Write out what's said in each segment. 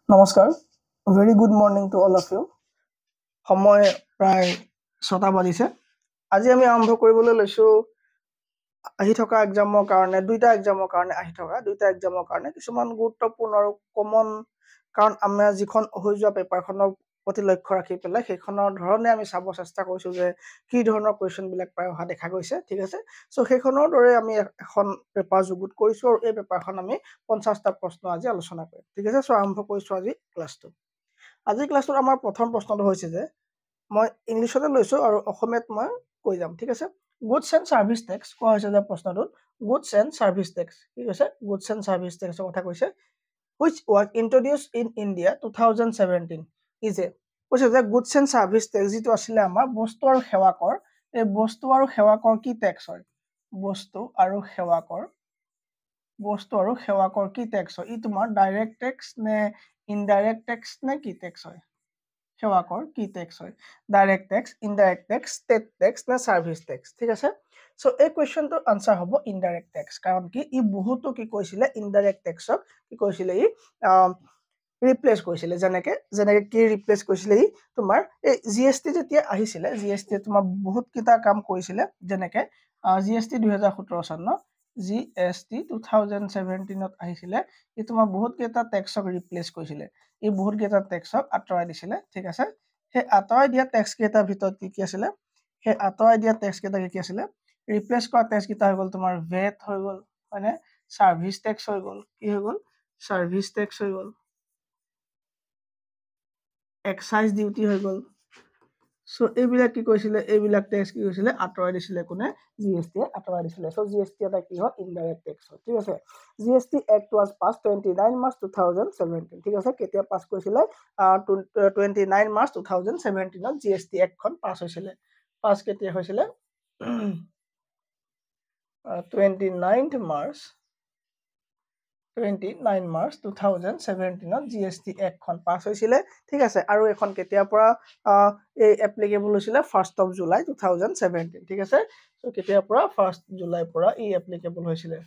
নমস্কাৰ very good morning to all of you সময় প্ৰায় 6টা বাজিছে আজি আমি আৰম্ভ কৰিবলৈ লৈছোঁ আহি থকা এক্সামৰ কাৰণে দুইটা এক্সামৰ কাৰণে কিছুমান গুৰুত্বপূৰ্ণ আৰু কমন কাৰণ আমাৰ যিখন হৈ যোৱা পেপাৰখনৰ প্ৰতি লক্ষ্য ৰাখি পেলাই সেইখনৰ ধৰণে আমি চাব চেষ্টা কৰিছোঁ যে কি ধৰণৰ কুৱেশ্যনবিলাক প্ৰায় অহা দেখা গৈছে ঠিক আছে চ' সেইখনৰ দৰে আমি এখন পেপাৰ যুগুত কৰিছোঁ আৰু এই পেপাৰখন আমি 50টা প্ৰশ্ন আজি আলোচনা কৰিম ঠিক আছে চ' আৰম্ভ কৰিছোঁ আজি ক্লাছটো আজি ক্লাছটোত আমাৰ প্ৰথম প্ৰশ্নটো হৈছে যে মই ইংলিছতে লৈছোঁ আৰু অসমীয়াত মই কৈ যাম ঠিক আছে গুডছ এণ্ড ছাৰ্ভিচ টেক্স কোৱা হৈছে যে প্ৰশ্নটোত গুডছ এণ্ড ছাৰ্ভিচ টেক্স কি কৈছে গুডছ এণ্ড ছাৰ্ভিচ টেক্সৰ কথা কৈছে which was introduced in India 2017 is a কৈছে যে গুডছ এণ্ড ছাৰ্ভিচ টেক্স যিটো আছিলে আমাৰ বস্তু আৰু সেৱা কৰ এই বস্তু আৰু সেৱা কৰ কি টেক্স হয় বস্তু আৰু সেৱা কৰ কি টেক্স হয় ই তোমাৰ ডাইৰেক্ট টেক্স নে ইনডাইৰেক্ট টেক্স নে কি টেক্স হয় সেৱা কৰ কি টেক্স হয় direct tax indirect tax state tax নে ছাৰ্ভিচ টেক্স ঠিক আছে চ' এই কুৱেশ্যনটোৰ আনচাৰ হ'ব ইনডাইৰেক্ট টেক্স কাৰণ কি ই বহুতো কি কৈছিলে ইনডাইৰেক্ট টেক্সক কি কৈছিলে ই ৰিপ্লেচ কৰিছিলে যেনেকে কি ৰিপ্লেচ কৰিছিলে ই তোমাৰ এই জিএছটি যেতিয়া আহিছিলে জিএছটি তোমাৰ বহুত কেইটা কাম কৰিছিলে যেনেকে জিএছটি 2017 চন ন জিএছটি 2017ত আহিছিলে ই তোমাৰ বহুত কেইটা টেক্সক ৰিপ্লেচ কৰিছিলে এই বহুত কেইটা টেক্সক আঁতৰাই দিছিলে ঠিক আছে সেই আঁতৰাই দিয়া টেক্স কেইটাৰ ভিতৰত কি আছিলে সেই আঁতৰাই দিয়া টেক্স কেইটা কি আছিলে ৰিপ্লেচ কৰা টেক্স কেইটা হৈ গ'ল তোমাৰ ভেট হৈ গ'ল মানে ছাৰ্ভিচ টেক্স হৈ গ'ল কি হৈ গ'ল ছাৰ্ভিচ টেক্স হৈ গ'ল এক্সাইজ ডিউটি হৈ গ'ল চ' এইবিলাক কি কৈছিলে এইবিলাক টেক্স কি কৈছিলে আঁতৰাই দিছিলে কোনে জিএছটিয়ে আঁতৰাই দিছিলে চ' জিএছটি এটা কি হয় ইনডাইৰেক্ট টেক্স হয় ঠিক আছে GST act was pass 29 March 2017 ঠিক আছে কেতিয়া পাছ কৰিছিলে 29 মাৰ্চ 2017ত জিএছটি এক্টখন পাছ হৈছিলে পাছ কেতিয়া হৈছিলে 29 মাৰ্চ 2017ত জিএছটি এক্টখন পাছ হৈছিলে ঠিক আছে আৰু এখন কেতিয়াৰ পৰা এই এপ্লিকেবল হৈছিলে 1st of July 2017 ঠিক আছে চ' কেতিয়াৰ পৰা 1st জুলাই পৰা ই এপ্লিকেবল হৈছিলে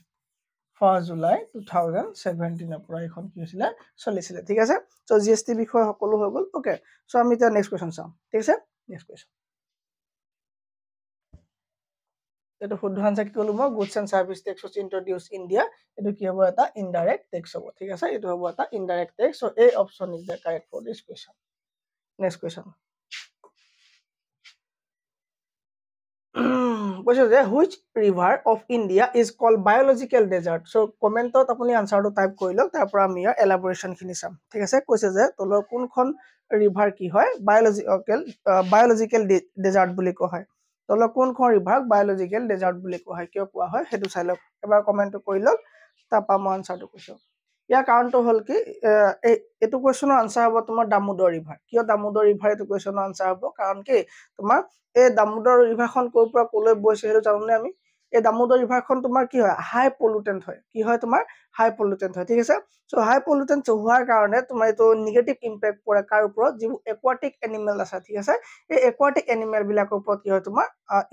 1st July 2017 পৰা এখন কি হৈছিলে চলিছিলে ঠিক আছে চ' জিএছটি বিষয় সকলো হৈ গ'ল ওকে চ' আমি এতিয়া নেক্সট কুৱেশ্যন চাম ঠিক আছে নেক্সট কুৱেশ্যন এইটো শুদ্ধ আনসাৰ কি ক'লো মই goods and service tax was introduced in India এইটো কি হ'ব এটা ইনডাইৰেক্ট টেক্স হ'ব ঠিক আছে এইটো হ'ব এটা indirect tax so a option is the correct for this question next question কৈছে যে which river of India is called biological desert so কমেন্টত আপুনি আনসাৰটো টাইপ কৰি লওক তাৰ পৰা আমি ইয়াৰ এলাবোৰেচন খিনি চাম ঠিক আছে কৈছে যে তলৰ কোনখন ৰিভাৰ কি হয় বায়োলজিক্যাল ডেজাৰ্ট বুলি কোৱা হয় তলৰ কোনখন ৰিভাৰ বায়োলজিক্যাল ডেজাৰ্ট বুলি কোৱা হয় কিয় কোৱা হয় সেইটো চাই লওক এবাৰ কমেন্টটো কৰি লওক তাৰপৰা মই আনসাৰটো কৈছো ইয়াৰ কাৰণটো হ'ল কি এইটো কুৱেশ্যনৰ আনসাৰ হ'ব তোমাৰ দামোদৰ ৰিভাৰ কিয় দামোদৰ ৰিভাৰ এইটো কুৱেশ্যনৰ আনসাৰ হ'ব কাৰণ কি তোমাৰ এই দামোদৰ ৰিভাৰখন ক'ৰ পৰা ক'লৈ বৈছে সেইটো জানোনে আমি এই দামোদৰ ৰিভাৰখন তোমাৰ কি হয় হাই পলিউটেন্ট হয় কি হয় তোমাৰ হাই পলিউটেন্ট হয় ঠিক আছে চ' হাই পলিউটেন্ট হোৱাৰ কাৰণে তোমাৰ এইটো নিগেটিভ ইম্পেক্ট পৰে কাৰ ওপৰত যিবোৰ একুৱাটিক এনিমেল আছে ঠিক আছে এই একুৱাটিক এনিমেল বিলাকৰ ওপৰত কি হয় তোমাৰ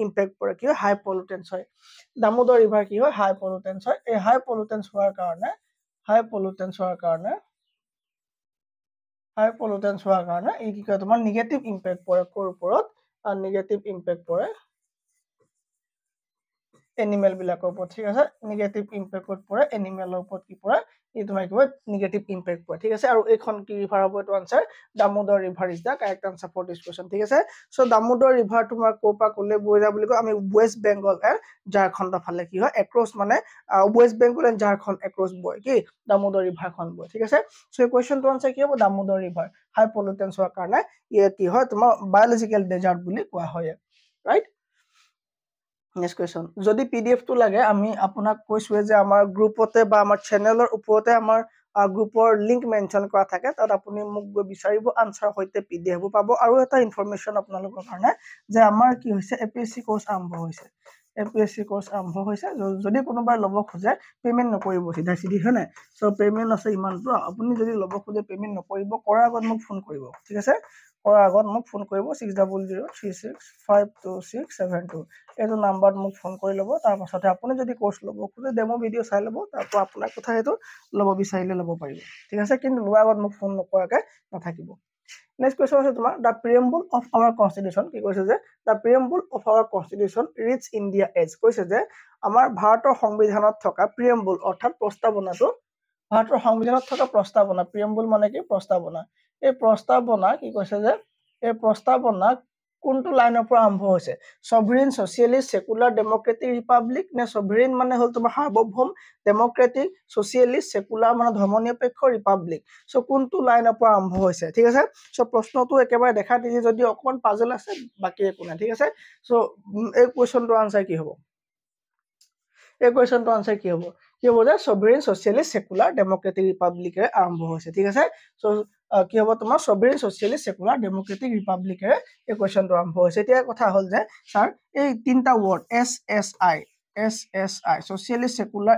ইম্পেক্ট পৰে কি হয় হাই পলিউটেন্স হয় দামোদৰ ৰিভাৰ কি হয় হাই পলিউটেন্স হয় এই হাই পলিউটেন্স হোৱাৰ কাৰণে এই কি কয় তোমাৰ নিগেটিভ ইম্পেক্ট পৰে ক'ৰ ওপৰত নিগেটিভ ইম্পেক্ট পৰে এনিমেল বিলাকৰ ওপৰত ঠিক আছে নিগেটিভ ইম্পেক্ট পৰে এনিমেলৰ ওপৰত কি পৰে এই তোমাৰ কি হয় নিগেটিভ ইম্পেক্ট পৰে ঠিক আছে আৰু এইখন কি ৰিভাৰ হ'ব এইটো answer Damodar river is the correct answer for this question ঠিক আছে সো দামোদৰ ৰিভাৰ তোমাৰ ক'ৰ পৰা ক'লৈ বৈ যায় বুলি কয় আমি ৱেষ্ট বেংগল এণ্ড ঝাৰখণ্ডৰ ফালে কি হয় এক্ৰছ মানে ৱেষ্ট বেংগল এণ্ড ঝাৰখণ্ড এক্ৰছ বয় কি দামোদৰ ৰিভাৰখন বয় ঠিক আছে সো এই কুৱেশ্যনটো আনসাৰ কি হ'ব দামোদৰ ৰিভাৰ হাই পলিউটেন্স হোৱাৰ কাৰণে ইয়ে কি হয় তোমাৰ বায়োলজিক্যাল ডেজাৰ্ট বুলি কোৱা হয় ৰাইট নেক্সট কুৱেশ্যন যদি পিডিএফ টো লাগে আমি আপোনাক কৈছোৱে যে আমাৰ গ্ৰুপতে বা আমাৰ চেনেলৰ ওপৰতে আমাৰ গ্ৰুপৰ লিংক মেনশন কৰা থাকে তাত আপুনি মোক গৈ বিচাৰিব আনসাৰ সৈতে পিডিএফ পাব আৰু এটা ইনফৰমেশন আপোনালোকৰ কাৰণে যে আমাৰ কি হৈছে এপিএসসি কোৰ্স আৰম্ভ হৈছে এমপিএসচি কোৰ্স আৰম্ভ হৈছে যদি কোনোবাই ল'ব খোজে পেমেন্ট নকৰিব সিধা সিধি হয় নাই সো পেমেন্ট আছে ইমানটো আপুনি যদি ল'ব খোজে পেমেন্ট নকৰিব কৰাৰ আগত মোক ফোন কৰিব ঠিক আছে কৰাৰ আগত মোক ফোন কৰিব 6003652672 এইটো নাম্বাৰত মোক ফোন কৰি ল'ব তাৰ পাছতে আপুনি যদি কোৰ্স ল'ব খোজে ডেমো ভিডিও চাই ল'ব তাৰপৰা আপোনাৰ কথা হেতু ল'ব বিচাৰিলে ল'ব পাৰিব ঠিক আছে কিন্তু লোৱাৰ আগত মোক ফোন নকৰাকে নাথাকিব Next question is the preamble of our constitution. কি কৈছে যে the preamble of our constitution reads India as কৈছে যে আমাৰ ভাৰতৰ সংবিধানত থকা preamble অৰ্থাৎ প্ৰস্তাৱনাটো ভাৰতৰ সংবিধানত থকা প্ৰস্তাৱনা preamble মানে কি প্ৰস্তাৱনা এই প্ৰস্তাৱনা কি কৈছে যে এই প্ৰস্তাৱনা কোনটো লাইনৰ পৰা আৰম্ভ হৈছে sovereign socialist secular democratic republic নে sovereign মানে হল তোমাৰ সাৰ্বভৌম democratic socialist secular মানে ধৰ্মনিৰপেক্ষ republic সো কোনটো লাইনৰ পৰা আৰম্ভ হৈছে ঠিক আছে সো প্ৰশ্নটো একেবাৰে দেখা দিছে যদি অকমান পাজল আছে বাকি একো নাই ঠিক আছে সো এই কোৱেশ্চনটো আনসাৰ কি হ'ব এই কোৱেশ্চনটো আনসাৰ কি হ'ব যে sovereign socialist secular democratic republic এ আৰম্ভ হৈছে ঠিক আছে সো কি হ'ব তোমাৰ sovereign socialist secular democratic republic এ এই কোৱেশ্চনটো আৰম্ভ হৈছে এতিয়া কথা হ'ল যে স্যাৰ এই তিনটা ওয়াৰ্ড SSI socialist secular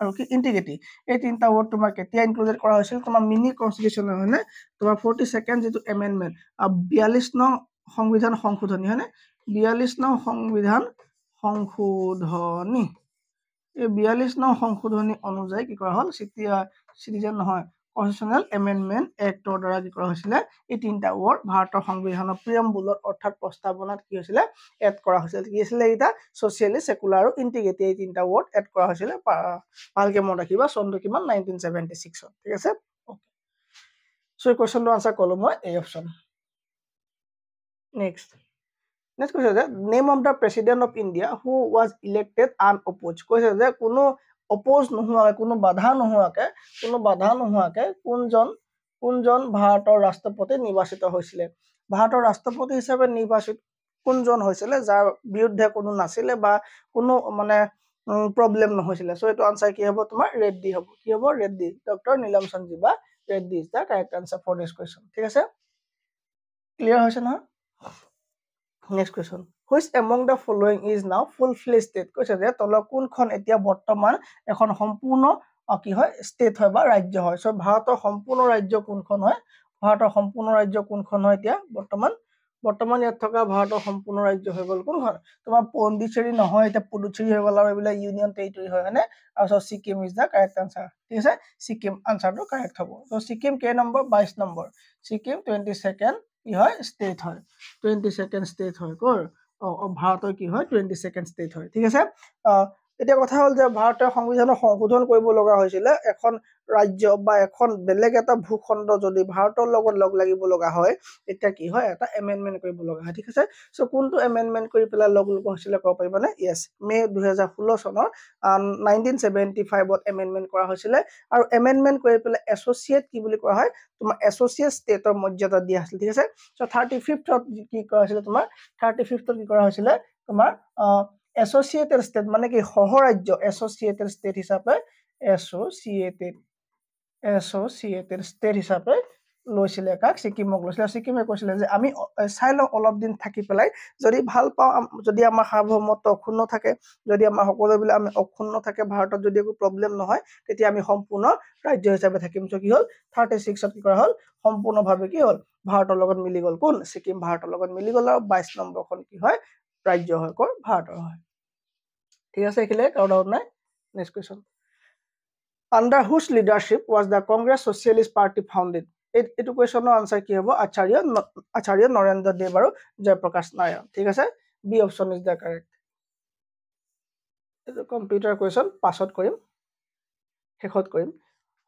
আৰু কি ইন্টিগ্ৰিটি এই তিনটা ওয়াৰ্ড তোমাৰ কেতিয়া ইনক্লুডেড কৰা হৈছিল তোমাৰ মিনি কনস্টিটিউচন হয়নে তোমাৰ 42nd যেটো এমেন্ডমেন্ট 42 নং সংবিধান সংশোধনী হয়নে 42 নং সংবিধান সংশোধনী এই 42 নং সংশোধনী অনুযায়ী কি কৰা হ'ল সিটিজেন নহয় কনস্টিটিউশনাল এমেন্ডমেন্ট এক্টৰ দ্বাৰা কি কৰা হৈছিল এই তিনটা ওয়াৰ্ড ভাৰতৰ সংবিধানৰ প্ৰিয়াম্বুলত অৰ্থাৎ প্ৰস্তাৱনাত কি হৈছিল এড কৰা হৈছিল কি আছিল এটা সোশিয়ালিষ্ট সেকুলাৰ আৰু ইন্টিগ্ৰেটিভ এই তিনটা ওয়াৰ্ড এড কৰা হৈছিল ভালকে মনত ৰাখিবা চনটো কিমান 1976 ঠিক আছে ওকে সো এই কোৱেশ্চনটো আনসাৰ কলো মই এই অপচন নেক্সট কৈছে যে name of the president of India who was elected unopposed কৈছে যে কোনো অপোজ নোহোৱাকে কোনো বাধা নোহোৱাকে কোনজন ভাৰতৰ ৰাষ্ট্ৰপতি নিৰ্বাচিত হৈছিল ভাৰতৰ ৰাষ্ট্ৰপতি হিচাপে নিৰ্বাচিত কোনজন হৈছিল যাৰ বিৰুদ্ধে কোনো নাছিলে বা কোনো মানে প্ৰবলেম নহৈছিল সো এটো আনসাৰ কি হ'ব তোমাৰ ৰেড্ডি হ'ব কি হ'ব Reddy doctor Neelam Sanjiva Reddy is the correct answer for this question ঠিক আছে ক্লিয়াৰ হৈছে না Next question. Which among the following is now full-fledged state? কৈছে যে তলৰ কোনখন এতিয়া বৰ্তমান এখন সম্পূৰ্ণ কি হয় ষ্টেট হয় বা ৰাজ্য হয় সো ভাৰতৰ সম্পূৰ্ণ ৰাজ্য কোনখন হয় এতিয়া বৰ্তমান ইয়াত থকা ভাৰতৰ সম্পূৰ্ণ ৰাজ্য হৈ গল কোনখন তোমাৰ পণ্ডিচেৰী নহয় এটা পুডুচেৰী হৈ গল আৰু এইবিলাক ইউনিয়ন টেৰিটৰি হয় হয়নে আৰু Sikkim is the correct answer ঠিক আছে সিকিম আনসাৰটো কাৰেক্ট হ'ব সো সিকিম কে নম্বৰ 22 নম্বৰ সিকিম 22nd কি হয় ষ্টেট হয় 22nd ষ্টেট হয় কোৰ ভাৰতৰ কি হয় 22nd ষ্টেট হয় ঠিক আছে এতিয়া কথা হ'ল যে ভাৰতীয় সংবিধানৰ সংশোধন কৰিব লগা হৈছিল এখন ৰাজ্য বা এখন বেলেগ এটা ভূখণ্ড যদি ভাৰতৰ লগত লগ লাগিব লগা হয় এটা কি হয় এটা এমেন্ডমেন্ট কৰিব লগা হয় ঠিক আছে সো কোনটো এমেন্ডমেন্ট কৰি পেলা লগ হৈছিল ক'ব পাৰিবানে ইয়েস মে 2016 চনৰ 1975 ত এমেন্ডমেন্ট কৰা হৈছিল আৰু এমেন্ডমেন্ট কৰি পেলা এছ'চিয়েট কি বুলি কোৱা হয় তোমাৰ এছ'চিয়েট ষ্টেটৰ মৰ্যাদা দিয়া আছিল ঠিক আছে সো 35th কি কৰা হৈছিল তোমাৰ 35th কি কৰা হৈছিল তোমাৰ এছ'চিয়েটেড ষ্টেট মানে কি সহৰাজ্য এছ'চিয়েটেড ষ্টেট হিচাপে এছ'চিয়েটেড ষ্টেট হিচাপে লৈছিল কাক সিকিমক লৈছিল সিকিমে কৈছিল যে আমি চাই লওঁ অলপ দিন থাকি পেলাই যদি ভাল পাওঁ যদি আমাৰ সাৰ্বভৌমত্ব অক্ষুণ্ণ থাকে যদি আমাৰ সকলো বিলাক আমি অক্ষুণ্ণ থাকে ভাৰতত যদি একো প্ৰবলেম নহয় তেতিয়া আমি সম্পূৰ্ণ ৰাজ্য হিচাপে থাকিম সো কি হ'ল 36 ত কি কৰা হ'ল সম্পূৰ্ণভাৱে কি হ'ল ভাৰতৰ লগত মিলি গল কোন সিকিম ভাৰতৰ লগত মিলি গল আৰু 22 নম্বৰখন কি হয় ৰাজ্য হয় কোন ভাৰতৰ হয় ঠিক আছে এখিলে কাউট নাই next question under whose leadership was the Congress Socialist Party founded এটো কোৱেশ্চনৰ আনসাৰ কি হ'ব আচাৰ্য নৰেন্দ্ৰ দেৱ আৰু জয়প্ৰকাশ নাৰায়ণ ঠিক আছে B option is the correct এটো কম্পিউটাৰ কোৱেশ্চন পাছত কৰিম শেষত কৰিম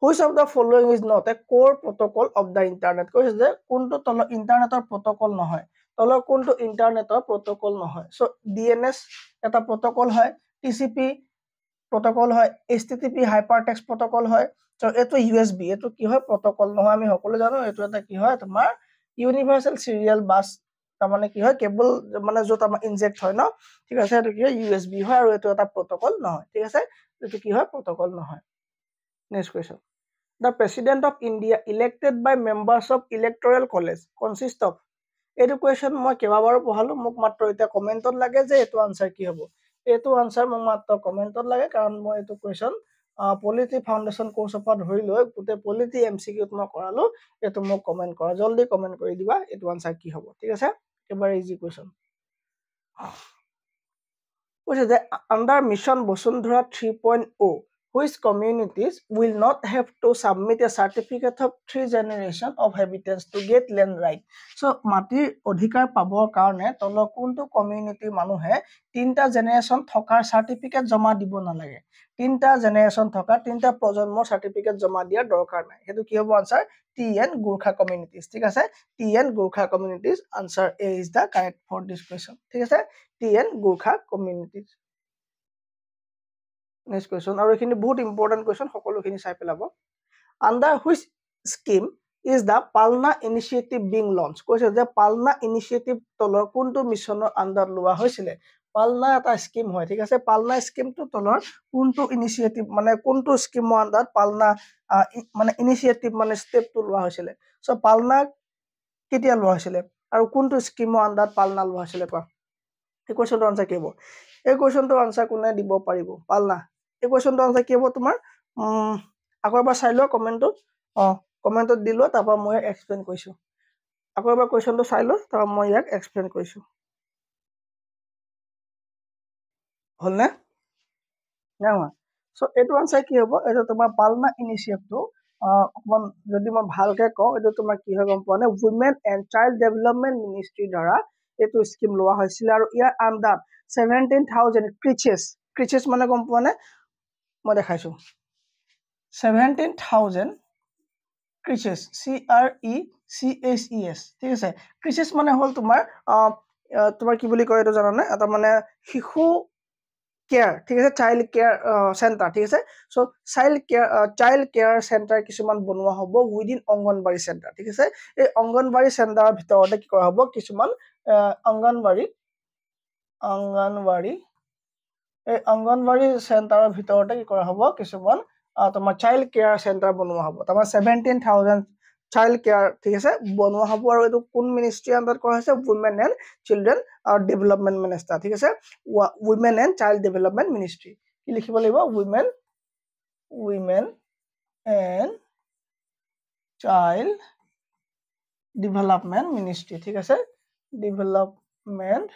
Which of the following is not a core protocol of the internet কৈছে যে কোনটো তল ইন্টাৰনেটৰ প্ৰটোকল নহয় তলৰ কোনটো ইন্টাৰনেটৰ প্ৰটোকল নহয় সো DNS এটা প্ৰটোকল হয় TCP protocol হয় HTTP hypertext protocol হয় সো এটো USB এটো কি হয় protocol নহয় আমি সকলো জানো এটো এটা কি হয় তোমাৰ ইউনিভাৰ্সাল সিৰিয়াল বাস তাৰ মানে কি হয় কেবল মানে যত আমাৰ ইনজেক্ট হয় ন ঠিক আছে এটো কি হয় USB হয় আৰু এটো এটা protocol নহয় ঠিক আছে এটো কি হয় protocol নহয় next question the president of India elected by members of electoral college consist of এটো কোৱেশ্চন মই কেবাবাৰো পঢ়ালো মোক মাত্ৰ এটা কমেন্টত লাগে যে এটো আনসাৰ কি হ'ব এইটো আনসাৰ মোক মাত্ৰ কমেন্টত লাগে কাৰণ মই এইটো কোৱেশ্চন পলিটি ফাউণ্ডেশ্যন কোৰ্সৰ পৰা ধৰি লৈ গোটেই পলিটি এমসিকিউত মই কৰালো এইটো মোক কমেন্ট কৰা জলদি কমেন্ট কৰি দিবা এইটো আনসাৰ কি হ'ব ঠিক আছে একেবাৰে ইজি কোৱেশ্চন কৈছে যে under mission Vasundhara 3.0 which communities will not have to submit a certificate of 3 generation of habitants to get land right so মাটিৰ অধিকাৰ পাবৰ কাৰণে তল কোনটো কমিউনিটি মানুহে তিনটা জেনাৰেশন থকাৰ সাৰ্টিফিকেট জমা দিব নালাগে তিনটা জেনাৰেশন থকা তিনটা প্ৰজন্মৰ সাৰ্টিফিকেট জমা দিয়া দৰকাৰ নাই হেতু কি হ'ব আনসাৰ TN Gurkha communities ঠিক আছে TN Gurkha communities answer A is the correct for this question ঠিক আছে TN Gurkha communities next question আৰু এখিনি বহুত ইম্পৰ্টেন্ট কোৱেশ্চন সকলোখিনি চাই পেলাব under which scheme is the Palna initiative being launched কৈছে যে Palna initiative তলৰ কোনটো মিছনৰ আন্ডাৰ লোৱা হৈছিল Palna এটা স্কিম হয় ঠিক আছে Palna স্কিম তো তলৰ কোনটো ইনিশিয়েটিভ মানে কোনটো স্কিমৰ আন্ডাৰ Palna মানে ইনিশিয়েটিভ মানে স্টেপ তো লোৱা হৈছিল সো Palna কেতিয়া লোৱা হৈছিল আৰু কোনটো স্কিমৰ আন্ডাৰ Palna লোৱা হৈছিল কোৱা এই কোৱেশ্চনটো আনসাৰ কি হ'ব এই কোৱেশ্চনটো আনসাৰ কোনে দিব পাৰিব Palna এই কোৱেশ্চনটো আনসাৰ কি হ'ব তোমাৰ আকৌ এবাৰ চাই লোৱা কমেন্টত দিলো তাৰপৰা মই এক্সপ্লেইন কৰিছো আকৌ এবাৰ কোৱেশ্চনটো চাই লো তাৰপৰা মই ইয়াক এক্সপ্লেইন কৰিছো হলনে না সো এটো আনসাৰ কি হ'ব এটো তোমাৰ Palna ইনিশিয়েটিভটো অকমান যদি মই ভালকে কওঁ এটো তোমাৰ কি হয় গম পোৱা নে women and child development ministry দ্বাৰা এটো স্কিম লোৱা হৈছিল আৰু ইয়াৰ আন্ডাৰ 17000 ক্ৰিচেছ মানে গম পোৱা নে মই দেখাইছো 17000 ক্ৰিচেছ CRECHES ঠিক আছে ক্ৰিচেছ মানে হল তোমাৰ কি বুলি কয় এটো জানা নে এটা মানে শিশু কেয়াৰ ঠিক আছে চাইল্ড কেয়াৰ সেন্টাৰ ঠিক আছে সো চাইল্ড কেয়াৰ সেন্টাৰ কিছুমান বনোৱা হ'ব উইদিন অঙ্গনবাড়ী সেন্টাৰ ঠিক আছে এই অঙ্গনবাড়ী সেন্টাৰৰ ভিতৰতে কি কৰা হ'ব কিছুমান অঙ্গনবাড়ী এই অঙ্গনবাড়ী সেন্টাৰৰ ভিতৰতে কি কৰা হ'ব কিছুমান তোমাৰ চাইল্ড কেয়াৰ সেন্টাৰ বনোৱা হ'ব তোমাৰ 17000 চাইল্ড কেয়াৰ ঠিক আছে বনোৱা হ'ব আৰু এটো কোন মিনিষ্ট্ৰি আন্ডাৰ কৰা হৈছে women and children development minister ঠিক আছে women and child development ministry কি লিখিব লাগিব women and child development ministry ঠিক আছে ডেভেলপমেন্ট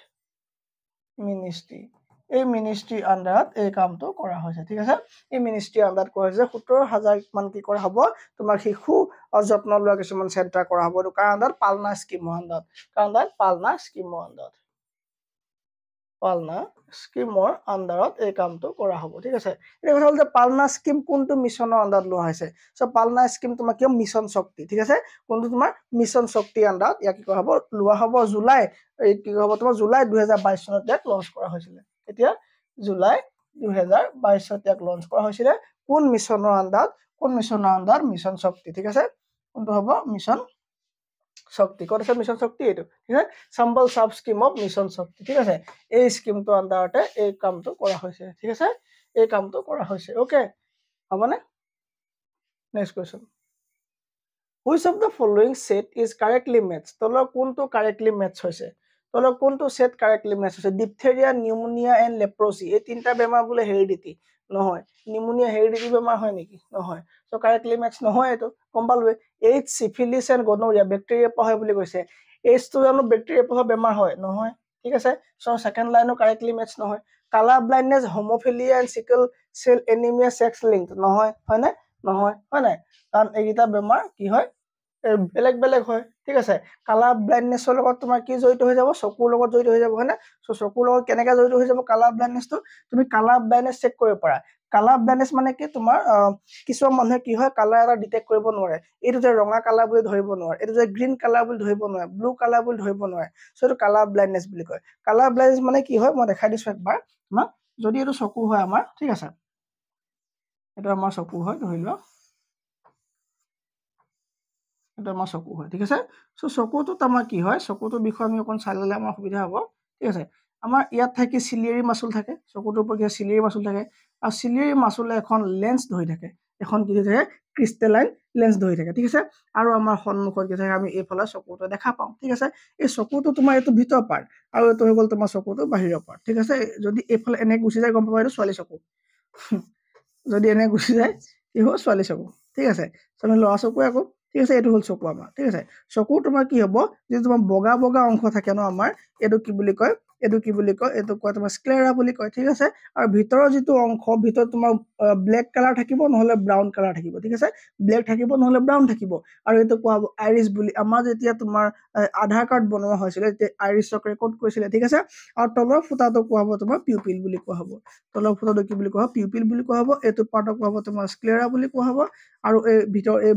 মিনিষ্ট্ৰি এই মিনিষ্ট্ৰি আন্ডাৰত এই কামটো কৰা হৈছে ঠিক আছে এই মিনিষ্ট্ৰি আন্ডাৰত কৰা হৈছে 17000 মান কি কৰা হ'ব তোমাৰ শিশু যত্ন লোৱা কিছুমান সেন্টাৰ কৰা হ'ব আৰু কাৰ আন্ডাৰত Palna স্কিমৰ আন্ডাৰত এই কামটো কৰা হ'ব ঠিক আছে এটা কথা হল যে Palna স্কিম কোনটো মিছনৰ আন্ডাৰত লোৱা হৈছে সো Palna স্কিম তোমাৰ কি মিছন শক্তি ঠিক আছে কোনটো তোমাৰ মিছন শক্তি আন্ডাৰত ইয়াক কি কৰা হ'ব লোৱা হ'ব জুলাই এই কি হ'ব তোমাৰ জুলাই 2022 চনত ইয়াক লঞ্চ কৰা হৈছিল এতিয়া জুলাই 2022 চনত ইয়াক লঞ্চ কৰা হৈছিল কোন মিছনৰ আন্ডাৰ মিছন শক্তি ঠিক আছে কোনটো হ'ব মিছন শক্তি কোন আছে মিছন শক্তি এটো ঠিক আছে সম্বল সাব স্কিম অফ মিছন শক্তি ঠিক আছে এই স্কিমটো আন্ডাৰতে এই কামটো কৰা হৈছে ঠিক আছে এই কামটো কৰা হৈছে ওকে হবনে next question which of the following set is correctly matched তলৰ কোনটো correctly match হৈছে তলৰ কোনটো set correctly match হৈছে diphtheria pneumonia and leprosy এই তিনটা বেমাৰ বুলে heredity নহয় pneumonia heredity বেমাৰ হয় নেকি নহয় সো correctly match নহয় এটো কম পালবে AIDS syphilis and gonorrhea bacteria পা হয় বুলি কৈছে AIDS তো জানো bacteria পা বেমাৰ হয় নহয় ঠিক আছে সো সেকেন্ড লাইনও correctly match নহয় color blindness homophilia and sickle cell anemia sex linked নহয় হয় না নহয় হয় না কাৰণ এইটা বেমাৰ কি হয় বেলেগ হয় ঠিক আছে কালাৰ ব্লাইন্ডনেছৰ লগত তোমাৰ কি জড়িত হৈ যাব চকুৰ লগত জড়িত হৈ যাব হয় না সো চকুৰ লগত কেনেকা জড়িত হৈ যাব কালাৰ ব্লাইন্ডনেছটো তুমি কালাৰ ব্লাইন্ডনেছ চেক কৰিব পাৰা কালাৰ ব্লাইন্ডনেছ মানে কি তোমাৰ কিছু মানুহে কি হয় কালাৰ এটা ডিটেক্ট কৰিব নোৱাৰে এটো যে ৰঙা কালাৰ বুলি ধৰিব নোৱাৰে এটো যে গ্ৰীন কালাৰ বুলি ধৰিব নোৱাৰে ব্লু কালাৰ বুলি ধৰিব নোৱাৰে সো এটো কালাৰ ব্লাইন্ডনেছ বুলি কয় কালাৰ ব্লাইন্ডনেছ মানে কি হয় মই দেখাই দিছো একবাৰ তোমাক যদি এটো চকু হয় আমাৰ ঠিক আছে এটো আমাৰ চকু হয় ধৰি লোৱা এটা আমাৰ চকু হয় ঠিক আছে সো চকুটো আমাৰ কি হয় চকুটোৰ বিষয় আমি অকন চাই ললে আমাৰ সুবিধা হ'ব ঠিক আছে আমাৰ ইয়াত থাকে সিলিয়াৰী মাসুল থাকে চকুটোৰ ওপৰত সিলিয়াৰী মাসুল থাকে আৰু সিলিয়াৰী মাসুলে এখন লেন্স ধৰি থাকে এখন কি থাকে ক্ৰিষ্টেলাইন লেন্স ধৰি থাকে ঠিক আছে আৰু আমাৰ সন্মুখত কি থাকে আমি এইফালে চকুটো দেখা পাওঁ ঠিক আছে এই চকুটো তোমাৰ এইটো ভিতৰ পাৰ্ট আৰু এইটো হৈ গ'ল তোমাৰ চকুটো বাহিৰৰ পাৰ্ট ঠিক আছে যদি এইফালে এনে গুচি যায় গম পাবা এইটো ছোৱালী চকু যদি এনে গুচি যায় কি হ'ব ছোৱালী চকু ঠিক আছে আমি ল'ৰা চকু আকৌ ঠিক আছে এইটো হ'ল চকু আমাৰ ঠিক আছে চকু তোমাৰ কি হ'ব যে তোমাৰ বগা বগা অংশ থাকে ন আমাৰ এইটো কি বুলি কয় এইটো কয় তোমাৰ স্ক্লেৰা বুলি কয় ঠিক আছে আৰু ভিতৰৰ যিটো অংশ ভিতৰত তোমাৰ ব্লেক কালাৰ থাকিব নহলে ব্ৰাউন কালাৰ থাকিব ঠিক আছে ব্লেক থাকিব নহলে ব্ৰাউন থাকিব আৰু এইটো কোৱা হ'ব আইৰিছ বুলি আমাৰ যেতিয়া তোমাৰ আধাৰ কাৰ্ড বনোৱা হৈছিলে তেতিয়া আইৰিছক ৰেকৰ্ড কৰিছিলে ঠিক আছে আৰু তলৰ ফুটাটো কোৱা হ'ব তোমাৰ পিউপিল বুলি কোৱা হ'ব তলৰ ফুটাটো কি বুলি কোৱা হ'ব পিউপিল বুলি কোৱা হ'ব এইটো পাৰ্টক কোৱা হ'ব তোমাৰ স্ক্লেৰা বুলি কোৱা হ'ব আৰু এই ভিতৰ এই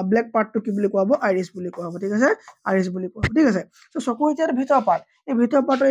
ব্লেক পাৰ্টটো কি বুলি কোৱা হ'ব আইৰিছ বুলি কোৱা হ'ব ঠিক আছে আইৰিছ বুলি কোৱা হ'ব ঠিক আছে সো চকু এতিয়া ভিতৰ পাৰ্ট এই ভিতৰ পাৰ্টৰ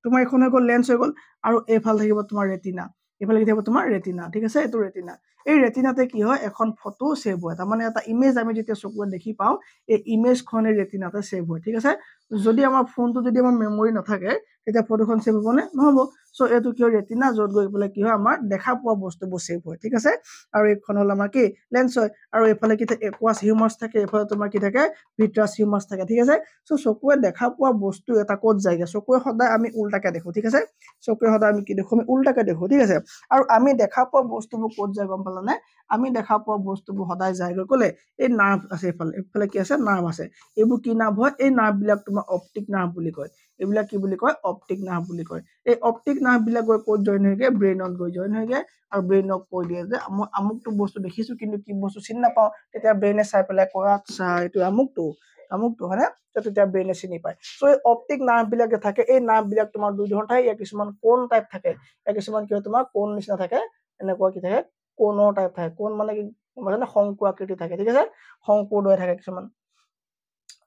তোমাৰ এখন হৈ গ'ল লেন্স হৈ গ'ল আৰু এইফাল থাকিব তোমাৰ ৰেটিনা এইফালে কি থাকিব তোমাৰ ৰেটিনা ঠিক আছে এইটো ৰেটিনা এই ৰেটিনাতে কি হয় এখন ফটো সেভ হয় তাৰমানে এটা ইমেজ আমি যেতিয়া চকুৰে দেখি পাওঁ এই ইমেজখনে ৰেটিনাতে সেভ হয় ঠিক আছে যদি আমাৰ ফোনটো যদি আমাৰ মেমৰি নাথাকে তেতিয়া ফটোখন সেভ হ'ব নে নহ'ব সো এইটো কি হয় ৰেটিনা য'ত গৈ পেলাই কি হয় আমাৰ দেখা পোৱা বস্তুবোৰ সেভ হয় ঠিক আছে আৰু এইখন হ'ল আমাৰ কি লেন্স হয় আৰু এইফালে কি থাকে একুৱাছ হিউমাছ থাকে এইফালে তোমাৰ কি থাকে ভিট্ৰাছ হিউমাছ থাকে ঠিক আছে সো চকুৱে দেখা পোৱা বস্তু এটা ক'ত যায়গে চকুৱে সদায় আমি উল্টাকে দেখো ঠিক আছে চকুৱে সদায় আমি কি দেখো আমি উল্টাকে দেখো ঠিক আছে আৰু আমি দেখা পোৱা বস্তুবোৰ ক'ত যায় গম পালানে আমি দেখা পোৱা বস্তুবোৰ সদায় যায়গৈ ক'লে এই নাৰ্ভ আছে এইফালে কি আছে নাৰ্ভ আছে এইবোৰ কি নাৰ্ভ হয় এই নাৰ্ভবিলাক তোমাৰ অপটিক নাৰ্ভ বুলি কয় এইবিলাক কি বুলি কয় অপটিক নাৰ্ভ বুলি কয় এই অপটিক নাৰ্ভবিলাক গৈ ক'ত জইন হয়গে ব্ৰেইনত গৈ জইন হয়গে আৰু ব্ৰেইনক কৈ দিয়ে যে মই আমুকটো বস্তু দেখিছো কিন্তু কি বস্তু চিনি নাপাওঁ তেতিয়া ব্ৰেইনে চাই পেলাই কয় আচ্ছা এইটো আমুকটো হয়নে তেতিয়া ব্ৰেইনে চিনি পায় সো এই অপটিক নাৰ্ভ বিলাক থাকে এই নাৰ্ভ বিলাক তোমাৰ দুই ধৰণৰ থাকে ইয়াৰ কিছুমান কোন টাইপ থাকে ইয়াৰ কিছুমান কি হয় তোমাৰ কোন নিচিনা থাকে এনেকুৱা কি থাকে কোণৰ টাইপ থাকে কোন মানে কি মানে শংকু আকৃতি থাকে ঠিক আছে শংকুৰ দৰে থাকে কিছুমান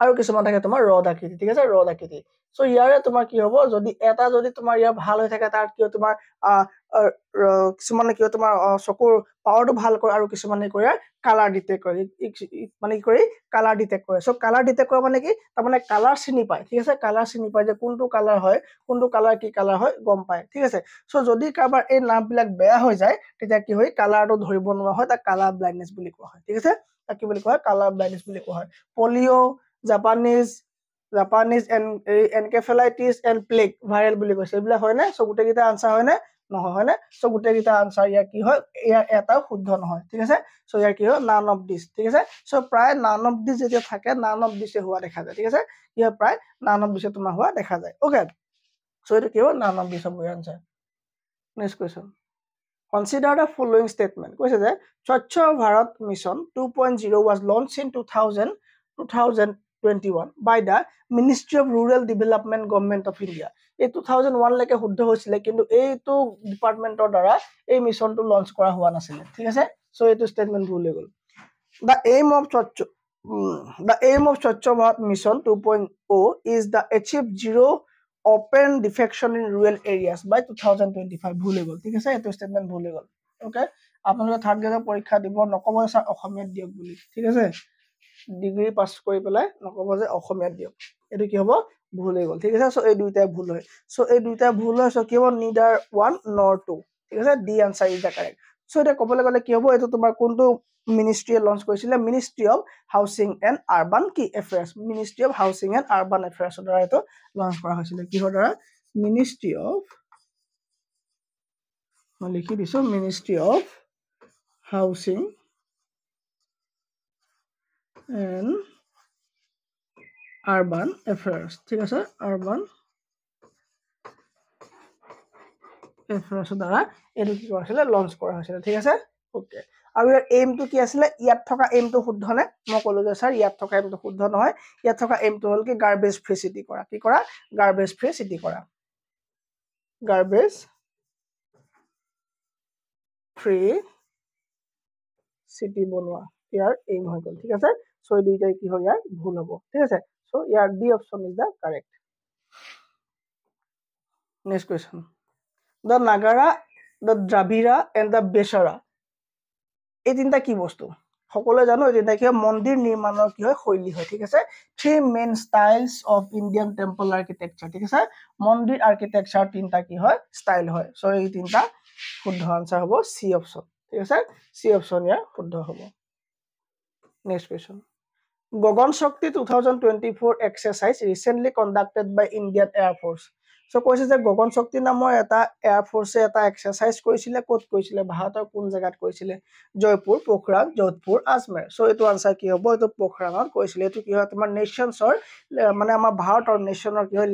আৰু কিছুমান থাকে তোমাৰ ৰদ আকৃতি ঠিক আছে ৰদ আকৃতি সো ইয়াৰে তোমাৰ কি হ'ব যদি এটা যদি তোমাৰ ইয়াৰ ভাল হৈ থাকে তাৰ কি তোমাৰ কিছুমানে কি তোমাৰ চকুৰ পাৱাৰটো ভাল কৰে আৰু কিছুমানে কৰে কালাৰ ডিটেক্ট কৰে মানে কি কৰে কালাৰ ডিটেক্ট কৰে সো কালাৰ ডিটেক্ট কৰা মানে কি তাৰমানে কালাৰ চিনি পায় ঠিক আছে কালাৰ চিনি পায় যে কোনটো কালাৰ হয় কোনটো কালাৰ কি কালাৰ হয় গম পায় ঠিক আছে সো যদি কাৰোবাৰ এই নাৰ্ভবিলাক বেয়া হৈ যায় তেতিয়া কি হয় কালাৰটো ধৰিব নোৱাৰা হয় তাক কালাৰ ব্লাইণ্ডনেছ বুলি কোৱা হয় ঠিক আছে তাক কি বুলি কোৱা হয় কালাৰ ব্লাইণ্ডনেছ বুলি কোৱা হয় polio' Japanese encephalitis and plague viral বুলি কৈছে এইবিলাক হয়নে সো গোটেইকেইটা আনচাৰ হয়নে নহয় হয়নে সো গোটেইকেইটা আনচাৰ ইয়াৰ কি হয় ইয়াৰ এটাও শুদ্ধ নহয় ঠিক আছে সো ইয়াৰ কি হয় নান অফ দিছ ঠিক আছে সো প্ৰায় নান অফ দিছ যেতিয়া থাকে নান অফ দিছে হোৱা দেখা যায় ঠিক আছে ইয়াৰ প্ৰায় নান অফ দিছে তোমাৰ হোৱা দেখা যায় ওকে সো এইটো কি হয় নান অফ দিছ হ'ব answer next question Consider the following statement. কৈছে যে স্বচ্ছ Bharat mission 2.0 was launched in 2021 by the Ministry of Rural Development Government of India. এই 2001 লৈকে শুদ্ধ হৈছিলে কিন্তু এইটো ডিপাৰ্টমেন্টৰ দ্বাৰা এই মিছনটো লঞ্চ কৰা হোৱা নাছিলে ঠিক আছে সো এইটো ষ্টেটমেন্ট ভুল হৈ গ'ল The aim of Swachh Bharat Mission 2.0 is the achieve zero open defecation in rural areas by 2025 ভুল হৈ গ'ল ঠিক আছে এইটো ষ্টেটমেন্ট ভুল হৈ গ'ল ওকে আপোনালোকে থাৰ্ড গ্ৰেডৰ পৰীক্ষা দিব নকব স্যাৰ অসমীয়াত দিয়ক বুলি ঠিক আছে ডিগ্ৰী পাস কৰি পেলাই নকব যে অসমীয়াত দিয়ক এইটো কি হ'ব ভুল হৈ গ'ল ঠিক আছে সো এই দুইটাই ভুল হয় সো এই দুইটাই ভুল হয় সো কি হ'ব neither 1 nor 2 ঠিক আছে D answer is the correct so এটা ক'বলৈ গ'লে কি হ'ব এইটো তোমাৰ কোনটো মিনিষ্ট্ৰীয়ে লঞ্চ কৰিছিলে ministry of housing and urban কি affairs ministry of housing and urban এফেয়াৰ্ছৰ দ্বাৰা এইটো লঞ্চ কৰা হৈছিলে কিহৰ দ্বাৰা মিনিষ্ট্ৰী অফ মই লিখি দিছো ministry of housing and urban affairs ঠিক আছে আৰবান এফেয়াৰ্ছৰ দ্বাৰা এইটো কি কৰা হৈছিলে লঞ্চ কৰা হৈছিলে ঠিক আছে ওকে আৰু ইয়াৰ এইমটো কি আছিলে ইয়াত থকা এইমটো শুদ্ধ নে মই ক'লো যে স্যাৰ ইয়াত থকা এইমটো শুদ্ধ নহয় ইয়াত থকা এইমটো হ'ল কি গাৰ্বেজ ফ্ৰী চিটি কৰা কি কৰা গাৰ্বেজ ফ্ৰী চিটি কৰা গাৰ্বেজ ফ্ৰী চিটি বনোৱা ইয়াৰ এইম হৈ গ'ল ঠিক আছে সো এই দুইটাই কি হয় ইয়াৰ ভুল হ'ব ঠিক আছে so year D option is the correct next question the নাগাৰা দ্য দ্ৰাভিড়া এণ্ড দ্য বেচাৰা এই তিনিটা কি বস্তু সকলোৱে জানো এই তিনিটা কি হয় মন্দিৰ নিৰ্মাণৰ কি হয় শৈলী হয় ঠিক আছে three main styles of Indian temple architecture ঠিক আছে মন্দিৰ আৰ্কিটেকচাৰ তিনিটা কি হয় ষ্টাইল হয় সো এই তিনিটা শুদ্ধ আনসাৰ হ'ব চি অপশন ঠিক আছে চি অপশন ইয়াৰ শুদ্ধ হ'ব Next question. Gagan Shakti 2024 exercise recently conducted by Indian Air Force. So কৈছে যে গগন শক্তি নামৰ এটা এয়াৰ ফোৰ্সে এটা এক্সাৰসাইজ কৰিছিলে ক'ত কৰিছিলে ভাৰতৰ কোন জায়গাত কৰিছিলে জয়পুৰ পোখৰাণ যোধপুৰ আজমেৰ সো এটো আনসাৰ কি হ'ব এটো পোখৰাণত কৰিছিলে এটো কি হয় তোমাৰ নেশনছৰ মানে আমাৰ ভাৰতৰ নেশনৰ কি হয়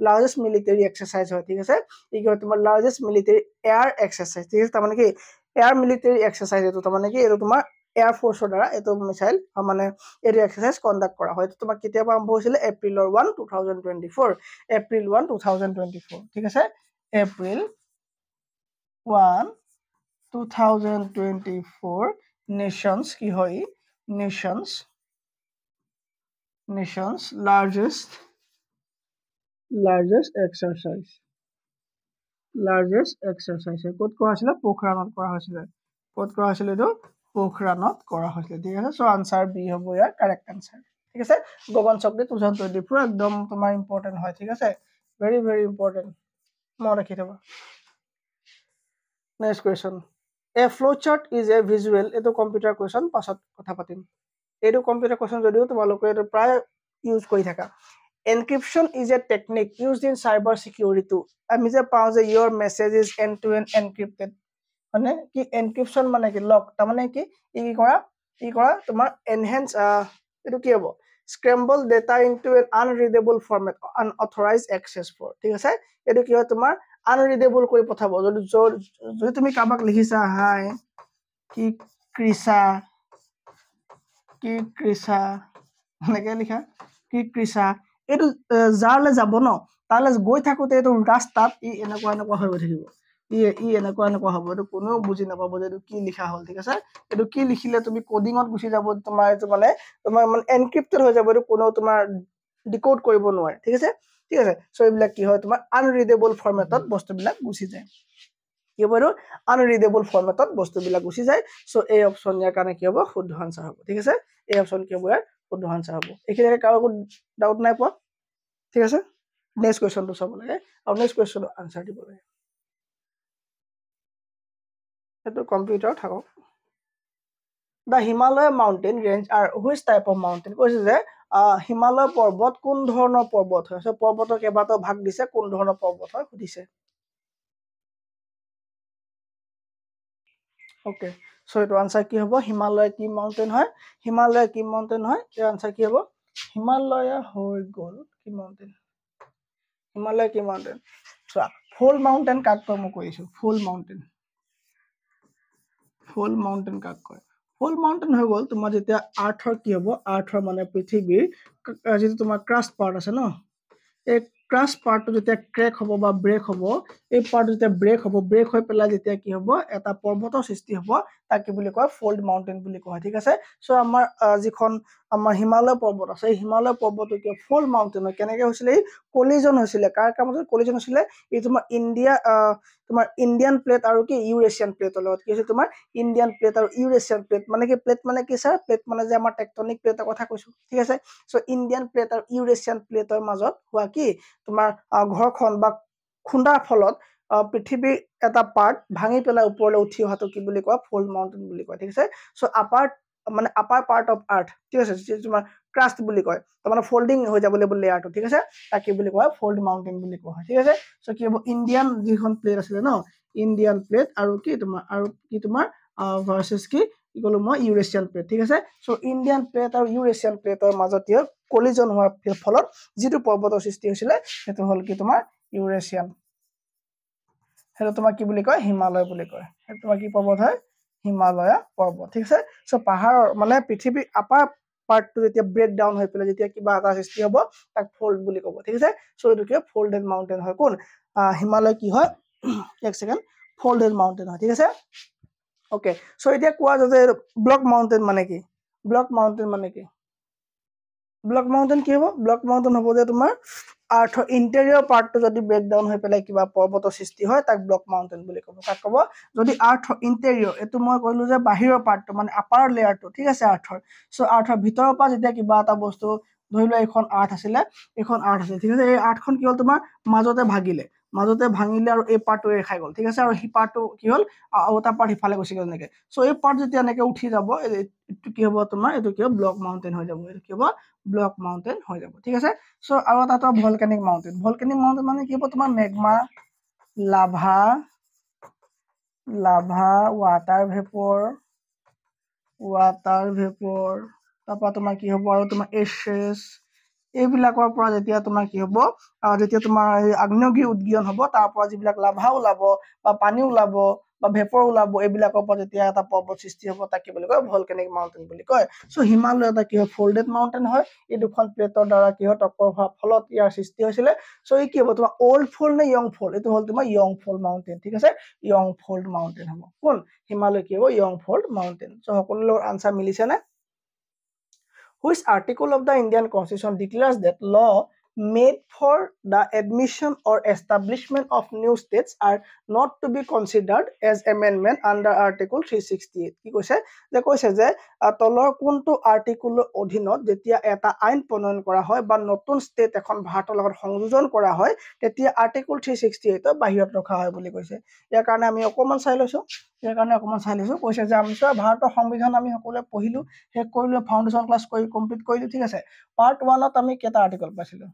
লাৰ্জেষ্ট মিলিটাৰী এক্সাৰসাইজ হয় ঠিক আছে ই কি হয় তোমাৰ লাৰ্জেষ্ট মিলিটাৰী এয়াৰ এক্সাৰসাইজ ঠিক আছে তাৰমানে কি এয়াৰ মিলিটাৰী এক্সাৰসাইজ এটো তাৰমানে কি এটো তোমাৰ এয়াৰ ফোৰ্সৰ দ্বাৰা এটো মিসাইল মানে এটো এক্সাৰসাইজ কন্ডাক্ট কৰা হয় তোমাক কেতিয়া আৰম্ভ হৈছিল এপ্ৰিলৰ 1 2024 এপ্ৰিল 1 2024 ঠিক আছে এপ্ৰিল 1 2024 নেশনস কি হয় নেশনস লাৰ্জেস্ট এক্সাৰসাইজ ক'ত কৰা হৈছিল পোখৰাণত কৰা হৈছিল ক'ত কৰা হৈছিল এটো পোখৰাণত কৰা হৈছিল ঠিক আছে সো আনসাৰ বি হ'ব ইয়াৰ কাৰেক্ট আনসাৰ ঠিক আছে গগন শক্তি 2024 একদম তোমাৰ ইম্পৰ্টেন্ট হয় ঠিক আছে ভেৰি ভেৰি ইম্পৰ্টেন্ট মনত ৰাখি থবা next question a flow chart is a visual এটো কম্পিউটাৰ কোৱেশ্চন পাছত কথা পাতিম এটো কম্পিউটাৰ কোৱেশ্চন যদিও তোমালোকে এটো প্ৰায় ইউজ কৰি থাকা encryption is a technique used in cyber security আমি যে পাও যে your message is end to end encrypted মানে কি এনক্ৰিপশন মানে কি লক তাৰ মানে কি ই কি কৰা তোমাৰ এনহান্স এটো কি হ'ব স্ক্ramble data into an unreadable format unauthorized access for ঠিক আছে এটো কি হয় তোমাৰ unreadable কৰি পঠাব যদি তুমি কাবাক লিখিছা হাই কি কৃষা এনেকে লিখা কি কৃষা এটো জাৰলে যাব ন তালে গৈ থাকোতে এটো ৰাস্তাত ই এনেকুৱা হৈ থাকিব ই এনেকুৱা হ'ব এটো কোনো বুজি নাপাব যে এটো কি লিখা হল ঠিক আছে এটো কি লিখিলে তুমি কোডিংত গুছি যাব তোমাৰ এটো মানে এনক্ৰিপ্টেড হৈ যাব এটো কোনো তোমাৰ ডিকোড কৰিব নোৱাৰে ঠিক আছে সো এইবিলাক কি হয় তোমাৰ আনৰিডেবল ফৰমেটত বস্তুবিলাক গুছি যায় কি হ'ব আনৰিডেবল ফৰমেটত বস্তুবিলাক গুছি যায় সো এই অপচন ইয়াৰ কাৰণে কি হ'ব শুদ্ধ আনসাৰ হ'ব ঠিক আছে এই অপচন কি হ'ব ইয়াৰ শুদ্ধ আনসাৰ হ'ব এখিনিকে কাৰো ডাউট নাই পোৱা ঠিক আছে নেক্সট কোৱেশ্চনটো চাব লাগে আৰু নেক্সট কোৱেশ্চনৰ আনসাৰ দিব লাগে এটো কম্পিউটাৰ থাকক The Himalaya mountain range are which type of mountain কৈছে যে হিমালয় পৰ্বত কোন ধৰণৰ পৰ্বত হয় সো পৰ্বতৰ কেবাটো ভাগ দিছে কোন ধৰণৰ পৰ্বত হয় সুধিছে ওকে সো এটো আনসার কি হ'ব হিমালয় কি মাউন্টেন হয় এর আনসার কি হ'ব হিমালয় হৈ গল কি মাউন্টেন সো ফুল মাউন্টেন কাক কয় মই কৈছো ফুল মাউন্টেন কাক কয় ফুল মাউন্টেন হৈ গল তোমাৰ যেতিয়া আৰ্থৰ কি হ'ব আৰ্থৰ মানে পৃথিৱীৰ যেটো তোমাৰ ক্ৰাষ্ট পাৰ্ট আছে ন এই ক্ৰাষ্ট পাৰ্টটো যেতিয়া ক্ৰেক হ'ব বা ব্ৰেক হ'ব এই পাৰ্টটো যেতিয়া ব্ৰেক হৈ পেলাই যেতিয়া কি হ'ব এটা পৰ্বতৰ সৃষ্টি হ'ব তাক কি বুলি কয় ফল্ড মাউন্টেন বুলি কোৱা ঠিক আছে সো আমাৰ যিখন আমাৰ হিমালয় পৰ্বত আছে এই হিমালয় পৰ্বতটো কি ফল্ড মাউন্টেন কেনেকৈ হৈছিল এই কলিজন হৈছিল কাৰ কামত কলিজন হৈছিল এই তোমাৰ ইণ্ডিয়ান প্লেট আৰু কি ইউৰেছিয়ান প্লেটৰ লগত কি হৈছে তোমাৰ ইণ্ডিয়ান প্লেট আৰু ইউৰেছিয়ান প্লেট মানে কি স্যাৰ প্লেট মানে যে আমাৰ টেকটনিক প্লেটৰ কথা কৈছো ঠিক আছে সো ইণ্ডিয়ান প্লেট আৰু ইউৰেছিয়ান প্লেটৰ মাজত হোৱা কি তোমাৰ ঘৰখন বা খুন্দাৰ ফলত পৃথিৱীৰ এটা পাৰ্ট ভাঙি পেলাই ওপৰলৈ উঠি অহাটো কি বুলি কয় ফল্ড মাউন্টেন বুলি কয় ঠিক আছে so upper part of earth ঠিক আছে তোমাৰ ক্ৰাষ্ট বুলি কয় মানে ফল্ডিং হৈ যাবলৈ লেয়াৰটো ঠিক আছে তাক কি বুলি কয় ফল্ড মাউন্টেন বুলি কোৱা হয় ঠিক আছে সো কি হ'ব ইণ্ডিয়ান যিখন প্লেট আছিল ন ইণ্ডিয়ান প্লেট আৰু কি তোমাৰ ভাৰ্সেস কি কলো মই ইউৰেছিয়ান প্লেট ঠিক আছে সো ইণ্ডিয়ান প্লেট আৰু ইউৰেছিয়ান প্লেটৰ মাজত কলিজন হোৱাৰ ফলত যেটো পৰ্বতৰ সৃষ্টি হৈছিল সেটো হল কি তোমাৰ ইউৰেছিয়ান হেটো তোমাৰ কি বুলি কয় হিমালয় বুলি কয় হেটো তোমাৰ কি পৰ্বত হয় হিমালয় পৰ্বত ঠিক আছে সো পাহাৰৰ মানে পৃথিৱীৰ আপাৰ পাৰ্টটো যেতিয়া ব্ৰেক ডাউন হৈ পেলাই যেতিয়া কিবা এটা সৃষ্টি হ'ব তাক ফল্ড বুলি ক'ব ঠিক আছে সো এটো কি ফল্ডেড মাউন্টেন হয় কোন হিমালয় কি হয় এক সেকেন্ড ফল্ডেড মাউন্টেন হয় ঠিক আছে ওকে সো এতিয়া কোৱা যাতে ব্লক মাউন্টেন মানে কি ব্লক মাউন্টেন কি হ'ব ব্লক মাউন্টেন হ'ব যে তোমাৰ আৰ্থৰ ইন্টেৰিয়ৰ পাৰ্টটো যদি ব্ৰেক ডাউন হৈ পেলাই কিবা পৰ্বতৰ সৃষ্টি হয় তাক ব্লক মাউন্টেন বুলি ক'ব তাক ক'ব যদি আৰ্থৰ ইন্টেৰিয়ৰ এটো মই কৈলো যে বাহিৰৰ পাৰ্টটো মানে আপাৰ লেয়াৰটো ঠিক আছে আৰ্থৰ সো আৰ্থৰ ভিতৰৰ পৰা যেতিয়া কিবা এটা বস্তু ধৰিলো এখন আৰ্থ আছিল ঠিক আছে এই আৰ্থখন কি হ'ল তোমাৰ মাজতে ভাগিলে মাজতে ভাঙিলে আৰু এই পাৰ্টটো এৰ খাই গ'ল ঠিক আছে আৰু হি পাৰ্টটো কি হ'ল আৰু এটা পাৰ্ট সিফালে গুচি গ'ল এনেকৈ চ' এই পাৰ্ট যেতিয়া এনেকৈ উঠি যাব এইটো কি হ'ব তোমাৰ এইটো কি হ'ব ব্লক মাউণ্টেইন হৈ যাব এইটো কি হ'ব ব্লক মাউণ্টেইন হৈ যাব ঠিক আছে চ' আৰু এটা ভলকেনিক মাউণ্টেইন মানে কি হ'ব তোমাৰ মেগমা লাভা ৱাটাৰ ভেপৰ তাৰপৰা তোমাৰ কি হ'ব আৰু তোমাৰ এছেছ এইবিলাকৰ পৰা যেতিয়া তোমাৰ কি হ'ব যেতিয়া তোমাৰ আগ্নেয়গিৰি উদ্গীৰণ হ'ব তাৰ পৰা যিবিলাক লাভা ওলাব বা পানী ওলাব বা ভেপৰ ওলাব এইবিলাকৰ পৰা যেতিয়া এটা পৰ্বত সৃষ্টি হ'ব তাক কি বুলি কয় ভলকেনিক মাউণ্টেইন বুলি কয় চ' হিমালয় এটা কি হয় ফল্ডেড মাউণ্টেইন হয় এই দুখন প্লেটৰ দ্বাৰা কি হয় টক্কৰ হোৱাৰ ফলত ইয়াৰ সৃষ্টি হৈছিলে চ' এই কি হ'ব তোমাৰ অল্ড ফল্ড নে য়ং ফল্ড এইটো হ'ল তোমাৰ য়ং ফল্ড মাউণ্টেইন ঠিক আছে য়ং ফল্ড মাউণ্টেইন হ'ব কোন হিমালয় কি হ'ব য়ং ফল্ড মাউণ্টেইন চ' সকলো লগত আনচাৰ মিলিছে নে Which article of the Indian Constitution declares that law made for the admission or establishment of new states are not to be considered as amendment under Article 368? কি কৈছে যে তলৰ কোনটো আৰ্টিকুলৰ অধীনত যেতিয়া এটা আইন প্ৰণয়ন কৰা হয় বা নতুন ষ্টেট এখন ভাৰতৰ লগত সংযোজন কৰা হয় তেতিয়া আৰ্টিকল 368 বাহিৰত ৰখা হয় বুলি কৈছে ইয়াৰ কাৰণে আমি অকমান চাই লৈছো কৈছে যে আমি ভাৰতৰ সংবিধান আমি সকলোৱে পঢ়িলো শেষ কৰিলো ফাউণ্ডেশ্যন ক্লাছ কৰি কমপ্লিট কৰিলো ঠিক আছে পাৰ্ট 1ত আমি কেটা আৰ্টিকল পাইছিলো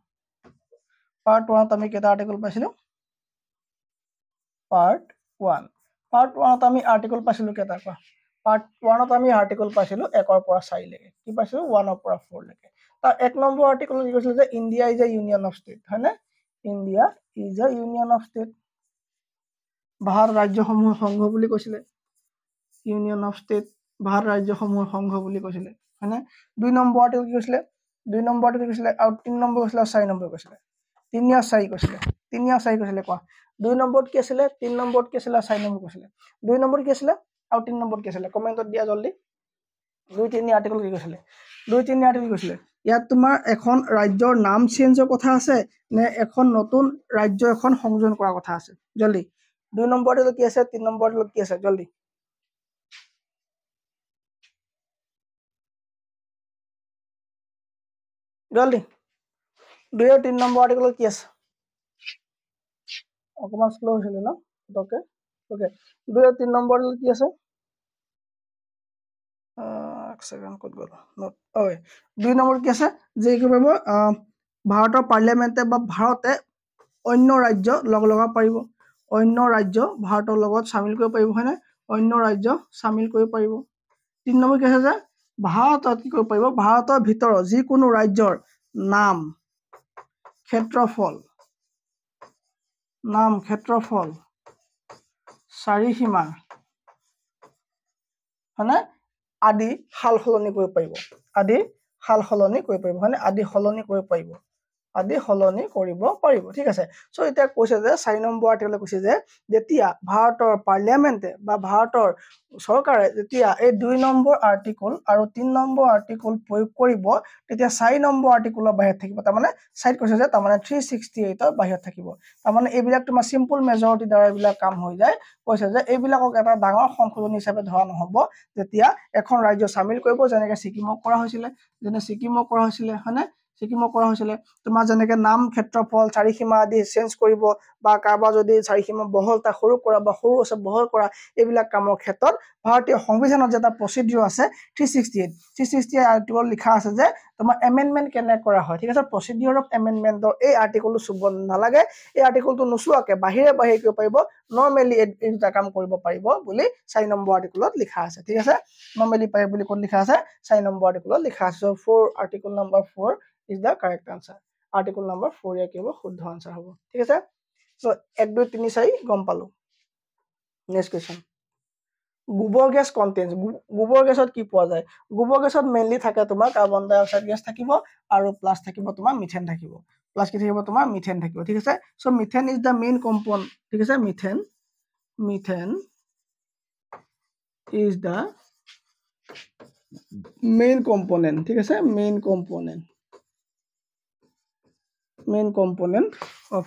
পাৰ্ট 1ত আমি আৰ্টিকল পাইছিলো কেটা কোৱা পাৰ্ট 1ত আমি আৰ্টিকল পাইছিলো 1 ৰ পৰা 4 লৈকে কি পাইছিলো 1 ৰ পৰা 4 লৈকে তাৰ 1 নম্বৰ আৰ্টিকল কি কৈছিল যে India is a union of state হয়নে India is a union of state Bharat ৰাজ্যসমূহৰ সংঘ বুলি কৈছিলে ইউনিয়ন অফ ষ্টেট ভাৰত ৰাজ্যসমূহৰ সংঘ বুলি কৈছিলে হয়নে 2 নম্বৰ আৰ্টিকল কি কৈছিলে 2 নম্বৰ আৰ্টিকল কৈছিলে আৰু 3 নম্বৰ কৈছিলে 4 নম্বৰ কৈছিলে 3 আৰু 4 কৈছিলে কোৱা 2 নম্বৰত কি আছিলে 3 নম্বৰত কি আছিলে 4 নম্বৰ কৈছিলে 2 নম্বৰত কি আছিলে আৰু 3 নম্বৰত কি আছিলে কমেন্টত দিয়া জলদি 2-3 আৰ্টিকল কি কৈছিলে 2-3 আৰ্টিকল কৈছিলে ইয়াত তোমাৰ এখন ৰাজ্যৰ নাম চেঞ্জৰ কথা আছে নে এখন নতুন ৰাজ্য এখন সংযোজন কৰাৰ কথা আছে জলদি 2 নম্বৰত কি আছে 3 নম্বৰত কি আছে জলদি জলদি 2 আৰু 3 নম্বৰ আৰ্টিকলত কি আছে অকমান স্লো হৈছিলে ন ওকে 2 আৰু 3 নম্বৰ কি আছে এক সেকেন্ড কত গল নোট ওকে 2 নম্বৰ কি আছে যে কি কৰিব ভাৰতৰ পাৰ্লিয়ামেন্টে বা ভাৰতে অন্য ৰাজ্য লগাব পাৰিব অন্য ৰাজ্য ভাৰতৰ লগত সামিল কৰিব পাৰিব হয়নে অন্য ৰাজ্য সামিল কৰিব পাৰিব 3 নম্বৰ কি আছে যে ভাৰতত কি কৰিব পাৰিব ভাৰতৰ ভিতৰত যিকোনো ৰাজ্যৰ নাম ক্ষেত্ৰফল চাৰিসীমা হয়নে আদি হাল সলনি কৰিব পাৰিব হয়নে আদি সলনি কৰিব পাৰিব ঠিক আছে সো এটা কৈছে যে 4 নম্বৰ আৰ্টিকলে কৈছে যে যেতিয়া ভাৰতৰ পাৰ্লিয়ামেন্টে বা ভাৰতৰ চৰকাৰে যেতিয়া এই 2 নম্বৰ আৰ্টিকল আৰু 3 নম্বৰ আৰ্টিকল প্ৰয়োগ কৰিব তেতিয়া 4 নম্বৰ আৰ্টিকলৰ বাহিৰত থাকিব তাৰ মানে সাইড কৈছে যে তাৰ মানে 368 ৰ বাহিৰত থাকিব তাৰ মানে এইবিলাক তোমাৰ সিম্পল মেজৰিটি দ্বাৰা এইবিলাক কাম হৈ যায় কৈছে যে এইবিলাকক এটা ডাঙৰ সংশোধনী হিচাপে ধৰা নহব যেতিয়া এখন ৰাজ্য সামিল কৰিব যেনেকৈ সিকিমক কৰা হৈছিলে হয়নে সিকিমক কৰা হৈছিলে তোমাৰ যেনেকৈ নাম ক্ষেত্ৰফল চাৰিসীমা আদি চেঞ্জ কৰিব বা কাৰবা যদি চাৰিসীমা বহলতা সৰু কৰা বা সৰু আছে বহল কৰা এইবিলাক কামৰ ক্ষেত্ৰত ভাৰতীয় সংবিধানত যেটা প্ৰচিডিউৰ আছে 368 আৰ্টিকল লিখা আছে যে তোমাৰ এমেন্ডমেন্ট কেনে কৰা হয় ঠিক আছে প্ৰচিডিউৰ অফ এমেন্ডমেন্টৰ এই আৰ্টিকলটো চুব নালাগে এই আৰ্টিকলটো নুচুৱাকে বাহিৰে কৰিব পাৰিব নৰমালি এটা কাম কৰিব পাৰিব বুলি 4 নম্বৰ আৰ্টিকলত লিখা আছে ঠিক আছে নৰমালি পাৰে বুলি কোন লিখা আছে 4 নম্বৰ আৰ্টিকলত লিখা আছে so 4 article number 4 is the correct answer article number 4 ya কি হ'ব শুদ্ধ আনসাৰ হ'ব ঠিক আছে সো 1 2 3 4 গম পালো নেক্সট কোৱেশ্চন গোবৰ গেছ কন্টেন্স গোবৰ গেছত কি পোৱা যায় গোবৰ গেছত মেইনলি থাকে তোমাৰ কাৰ্বন ডাই অক্সাইড গেছ থাকিব আৰু প্লাস থাকিব তোমাৰ মিথেন থাকিব প্লাস কি থাকিব তোমাৰ মিথেন থাকিব ঠিক আছে so methane is the main compound ঠিক আছে methane is the main component ঠিক আছে main component of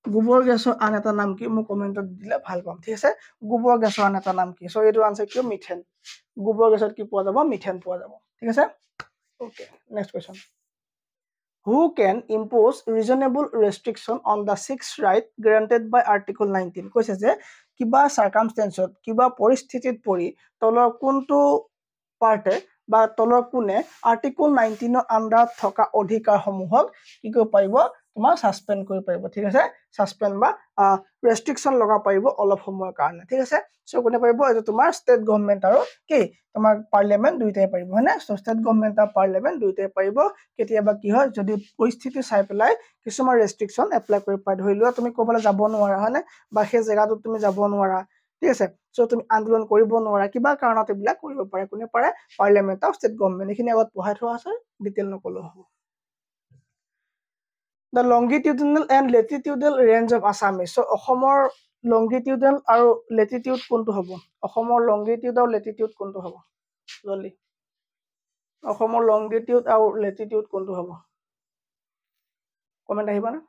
গোবৰ গেছৰ আন এটা নাম কি মোক কমেন্টত দিলে ভাল পাম ঠিক আছে গোবৰ গেছৰ আন এটা নাম কি সো এইটো আনসাৰ কি মিথেন গোবৰ গেছত কি পোৱা যাব মিথেন পোৱা যাব ঠিক আছে okay next question who can impose reasonable restriction on the sixth right granted by Article 19 কৈছে যে কিবা সার্কামস্টেন্সত কিবা পৰিস্থিতিত পৰি তলৰ কোনটো পাৰ্টে বা তলৰ কোনে আৰ্টিকল 19 আন্ডাৰত থকা অধিকাৰসমূহক কি কৰিব পাৰিব তোমাৰ সাসপেন্ড কৰিব পাৰিব ঠিক আছে সাসপেন্ড বা ৰেষ্ট্ৰিকশন লগা পাৰিব অলপ সময়ৰ কাৰণে ঠিক আছে সো কোনে পাৰিব এটা তোমাৰ ষ্টেট গভৰ্নমেন্ট আৰু কি তোমাৰ পাৰ্লিয়ামেন্ট দুইটাই পাৰিব হয়নে সো ষ্টেট গভৰ্নমেন্ট আৰু পাৰ্লিয়ামেন্ট দুইটাই পাৰিব কেতিয়াবা কি হয় যদি পৰিস্থিতি চাই পেলাই কিছুমান ৰেষ্ট্ৰিকশন এপ্লাই কৰিব পাৰে ধৰি লোৱা তুমি ক'বলৈ যাব নোৱাৰা হয়নে বা সেই জেগাটোত তুমি যাব নোৱাৰা ঠিক আছে সো তুমি আন্দোলন কৰিব নোৱাৰা কিবা কাৰণত এইবিলাক কৰিব পাৰে কোনে পাৰে পাৰ্লিয়ামেন্ট আৰু ষ্টেট গভৰ্নমেন্ট এখিনি আগত পঢ়াই থোৱা আছে ডিটেইল নকলো হ'ব The longitudinal and latitudinal range of Assamese. So, অসমৰ longitudinal আৰু latitude কোনটো হ'ব? অসমৰ longitude আৰু latitude কোনটো হ'ব? জলদি। অসমৰ longitude আৰু latitude কোনটো হ'ব? কমেন্ট আহিবা না?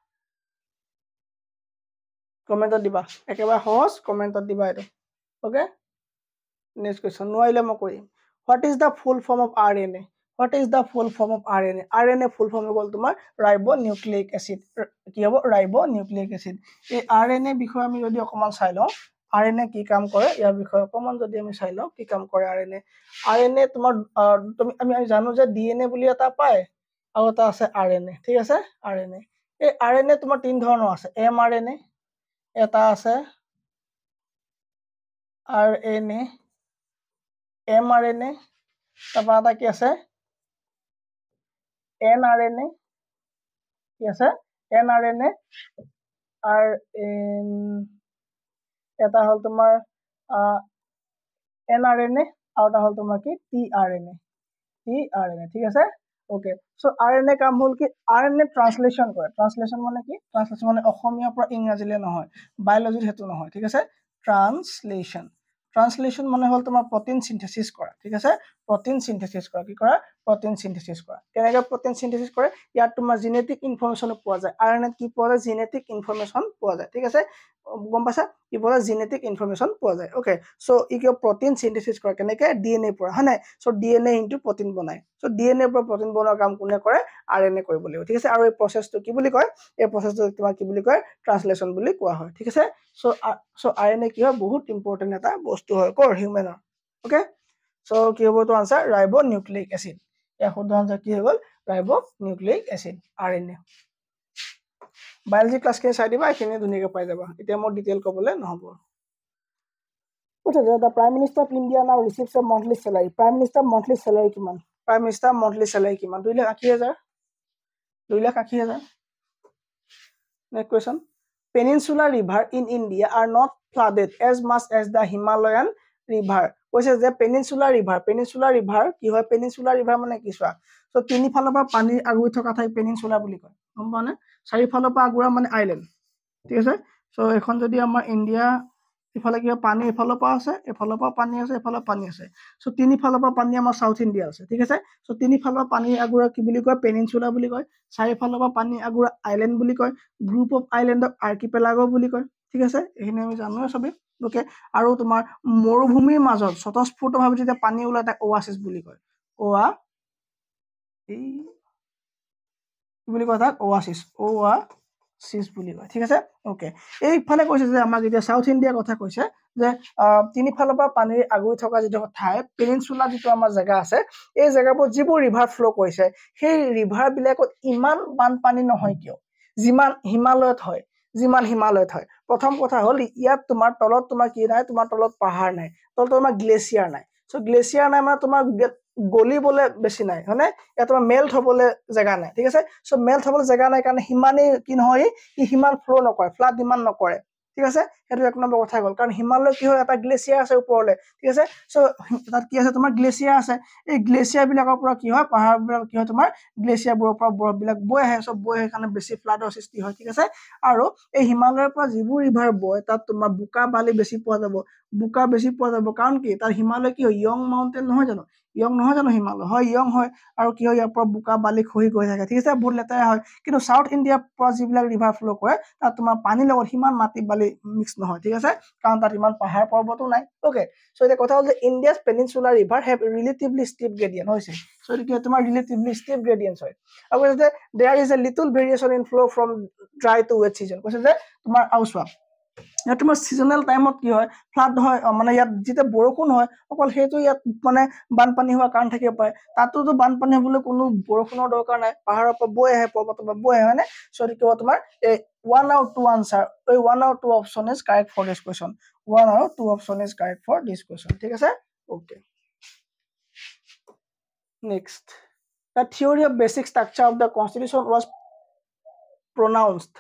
কমেন্টত দিবা। একেবাৰে সহজ কমেন্টত দিবা এইটো। Okay? Next question. নোৱাৰিলে মই কৰিম। What is the full form of RNA? What is the full form of RNA? RNA full form হ'ল তোমাৰ ribonucleic acid. কি হ'ব ribonucleic acid. এই RNA বিষয়ে আমি যদি অকমান চাই লওঁ RNA কি কাম কৰে ইয়াৰ বিষয়ে অকমান যদি আমি চাই লওঁ কি কাম কৰে RNA RNA তোমাৰ আমি জানো যে DNA বুলি এটা পায় আৰু এটা আছে RNA ঠিক আছে RNA এই RNA তোমাৰ তিন ধৰণৰ আছে mRNA এটা আছে RNA mRNA তাৰপৰা এটা কি আছে nRNA কি আছে nRNA এটা হল তোমাৰ nRNA আৰু এটা হল তোমাৰ কি tRNA ঠিক আছে ওকে সো RNA কাম হল কি RNA ট্ৰান্সলেশন কৰে ট্ৰান্সলেশন মানে কি ট্ৰান্সলেশন মানে অসমীয়াৰ পৰা ইংৰাজীলৈ নহয় বায়োলজিৰ হেতু নহয় ঠিক আছে ট্ৰান্সলেশন মানে হল তোমাৰ প্ৰটিন সিনথেসিস কৰা ঠিক আছে প্ৰটিন সিনথেসিস কৰা কি কৰা প্ৰটিন সিনথেসিস কৰা কেনেকৈ প্ৰটিন সিনথেসিস কৰে ইয়াত তোমাৰ জেনেটিক ইনফৰমেশন পোৱা যায় RNA কি পোৱা যায় জেনেটিক ইনফৰমেশন পোৱা যায় ঠিক আছে গম পাইছা কি পোৱা যায় জেনেটিক ইনফৰমেশন পোৱা যায় ওকে সো ই কি প্ৰটিন সিনথেসিস কৰে কেনেকৈ DNA পৰা হয় নাই সো DNA ইনটু প্ৰটিন বনায় সো DNA পৰা প্ৰটিন বনোৱাৰ কাম কোনে কৰে RNA কৰিব লাগিব ঠিক আছে আৰু এই প্ৰসেসটো কি বুলি কয় এই প্ৰসেসটো তোমাৰ কি বুলি কয় ট্ৰান্সলেশন বুলি কোৱা হয় ঠিক আছে সো RNA কি হয় বহুত ইম্পৰ্টেন্ট এটা বস্তু হয় কোৰ হিউম্যানৰ ওকে সো কি হ'ব তো আনসাৰ ৰাইবোনিউক্লিক অ্যাসিড ইয়াৰ শুদ্ধ আনসাৰ কি হৈ গ'ল রাইবোনিউক্লিক অ্যাসিড RNA বায়োলজি ক্লাছখিনি চাই দিবা এখিনি ধুনীয়াকৈ পাই যাবা এতিয়া মই ডিটেইল ক'বলৈ নহব The Prime Minister of India now receives a monthly salary. Prime Minister monthly salary kiman? Prime Minister monthly salary kiman? 2,80,000. 2,80,000. Next question. Peninsular river in India are not flooded as much as the Himalayan river. কৈছে যে peninsular river কি হয় peninsular river মানে কি চোৱা so তিনি ফালৰ পৰা পানী আগুৰি থকা ঠাই পেনিনসুলা বুলি কয় গম পাও নে চাৰি ফালৰ পৰা আগুৰা মানে আইল্যান্ড ঠিক আছে সো এখন যদি আমাৰ ইন্ডিয়া ইফালে কি পানী এফালৰ পৰা আছে এফালৰ পৰা পানী আছে এফালৰ পানী আছে সো তিনি ফালৰ পৰা পানী আমাৰ সাউথ ইন্ডিয়া আছে ঠিক আছে সো তিনি ফালৰ পানী আগুৰা কি বুলি কয় পেনিনসুলা বুলি কয় চাৰি ফালৰ পৰা পানী আগুৰা আইল্যান্ড বুলি কয় গ্ৰুপ অফ আইল্যান্ডক আৰ্কিপেলাগো বুলি কয় ঠিক আছে এখিনি আমি জানো সবে ওকে আৰু তোমাৰ মৰুভূমিৰ মাজত স্বতঃস্ফূৰ্তভাৱে যেতিয়া পানী ওলাই তাক ওয়াসিস বুলি কয় কি বুলি কয় তাক ওয়াসিস বুলি কয় ঠিক আছে ওকে এইফালে কৈছে যে আমাক এতিয়া সাউথ ইন্ডিয়াৰ কথা কৈছে যে তিনি ফালৰ পৰা পানীৰ আগুৰি থকা যেটো ঠাই পেনিনসুলা যেটো আমাৰ জায়গা আছে এই জায়গাবোৰ যিবোৰ ৰিভাৰ ফ্লো কৰিছে সেই ৰিভাৰ বিলাকত ইমান বানপানী নহয় কিয় যিমান হিমালয়ত হয় প্ৰথম কথা হল ইয়াত তোমাৰ তলত তোমাৰ কি নাই তোমাৰ তলত পাহাৰ নাই তলত তোমাৰ গ্লেচিয়াৰ নাই সো গ্লেচিয়াৰ নাই মানে তোমাৰ গলিবলে বেছি নাই হয়নে এটা তোমাৰ মেল্ট হবলে জায়গা নাই ঠিক আছে সো মেল্ট হবলে জায়গা নাই কাৰণে হিমানে কি নহয় ই হিমান ফ্লো নকৰে ফ্লাড ইমান নকৰে ঠিক আছে হেতু এক নম্বৰ কথা গল কাৰণ হিমালয় কি হয় এটা গ্লেচিয়াৰ আছে ওপৰলে ঠিক আছে সো তাত কি আছে তোমাৰ গ্লেচিয়াৰ আছে এই গ্লেচিয়াৰ বিলাকৰ পৰা কি হয় পাহাৰ বিলাক কি হয় তোমাৰ গ্লেচিয়াৰবোৰৰ পৰা বৰফ বিলাক বৈ আহে সব বৈ আহে কাৰণে বেছি ফ্লাডৰ সৃষ্টি হয় ঠিক আছে আৰু এই হিমালয়ৰ পৰা যিবোৰ ৰিভাৰ বয় তাত তোমাৰ বুকা বালি বেছি পোৱা যাব কাৰণ কি তাৰ হিমালয় কি হয় ইয়ং মাউন্টেন নহয় জানো ইয়ং নহয় জানো হিমালয় হয় ইয়ং হয় আৰু কি হয় ইয়াৰ পৰা বোকা বালি খহি গৈ থাকে ঠিক আছে বহুত লেতেৰা হয় কিন্তু সাউথ ইণ্ডিয়াৰ পৰা যিবিলাক ৰিভাৰ ফ্ল' কৰে তাত তোমাৰ পানীৰ লগত সিমান মাটি বালি মিক্স নহয় ঠিক আছে কাৰণ তাত ইমান পাহাৰ পৰ্বতো নাই ওকে সো এতিয়া কথা হ'ল যে India's peninsular river have relatively steep gradient হৈছে সো এইটো তোমাৰ ৰিলেটিভলি ষ্টিপ গ্ৰেডিয়েণ্টছ হয় আৰু কৈছে যে there is a little variation in flow' from dry to wet season কৈছে যে তোমাৰ আৰু চোৱা ইয়াত তোমাৰ ছিজনেল টাইমত কি হয় ফ্লাড হয় মানে ইয়াত যেতিয়া বৰষুণ হয় অকল সেইটো ইয়াত মানে বানপানী হোৱাৰ কাৰণ থাকিব পাৰে তাতোতো বানপানী হ'বলৈ কোনো বৰষুণৰ দৰকাৰ নাই পাহাৰৰ পৰা বৈ আহে পৰ্বতৰ পৰা বৈ আহে হয়নে সো এইটো কিবা তোমাৰ এই 1 আৰু 2 আনসাৰ এই 1 আৰু 2 option is correct for this question 1 আৰু 2 option is correct for this question ঠিক আছে okay next the theory of basic structure of the constitution was pronounced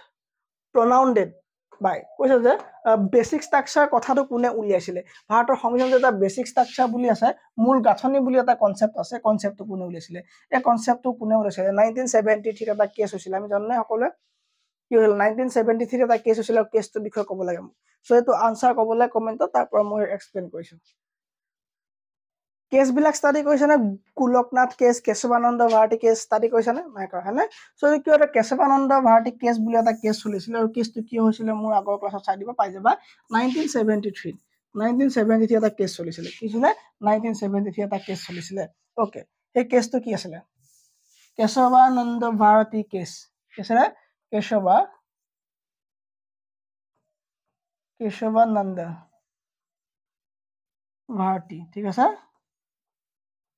by কৈছে যে বেসিক স্ট্ৰাকচাৰ কথাটো কোনে উলিয়াইছিলে ভাৰতৰ সংবিধানত এটা বেসিক স্ট্ৰাকচাৰ বুলি আছে মূল গাঁথনি বুলি এটা কনসেপ্ট আছে কনসেপ্টটো কোনে উলিয়াইছিলে এই কনসেপ্টটো কোনে উলিয়াইছিলে 1973 এটা কেছ হৈছিল আমি জানো সকলোৱে কি হ'ল 1973 এটা কেছ হৈছিল আৰু কেছটোৰ বিষয়ে ক'ব লাগে সো এইটো আনসাৰ ক'বলৈ কমেন্টত তাৰ পৰা মই এক্সপ্লেইন কৰিছো কেছ বিলাক ষ্টাডি কৰিছে না Golaknath case Kesavananda Bharati case study কৰিছে না নাই কৰা হয়নে সো কি এটা কেশৱানন্দ ভাৰতী কেছ বুলি এটা কেছ চলিছিল আৰু কেছটো কি হৈছিল মোৰ আগৰ ক্লাছত চাই দিব পাই যাবা 1973 এটা কেছ চলিছিল কি ছিল 1973 এটা কেছ চলিছিল ওকে এই কেছটো কি আছিল কেশৱানন্দ ভাৰতী কেছ কি আছিল কেশৱানন্দ ভাৰতী ঠিক আছে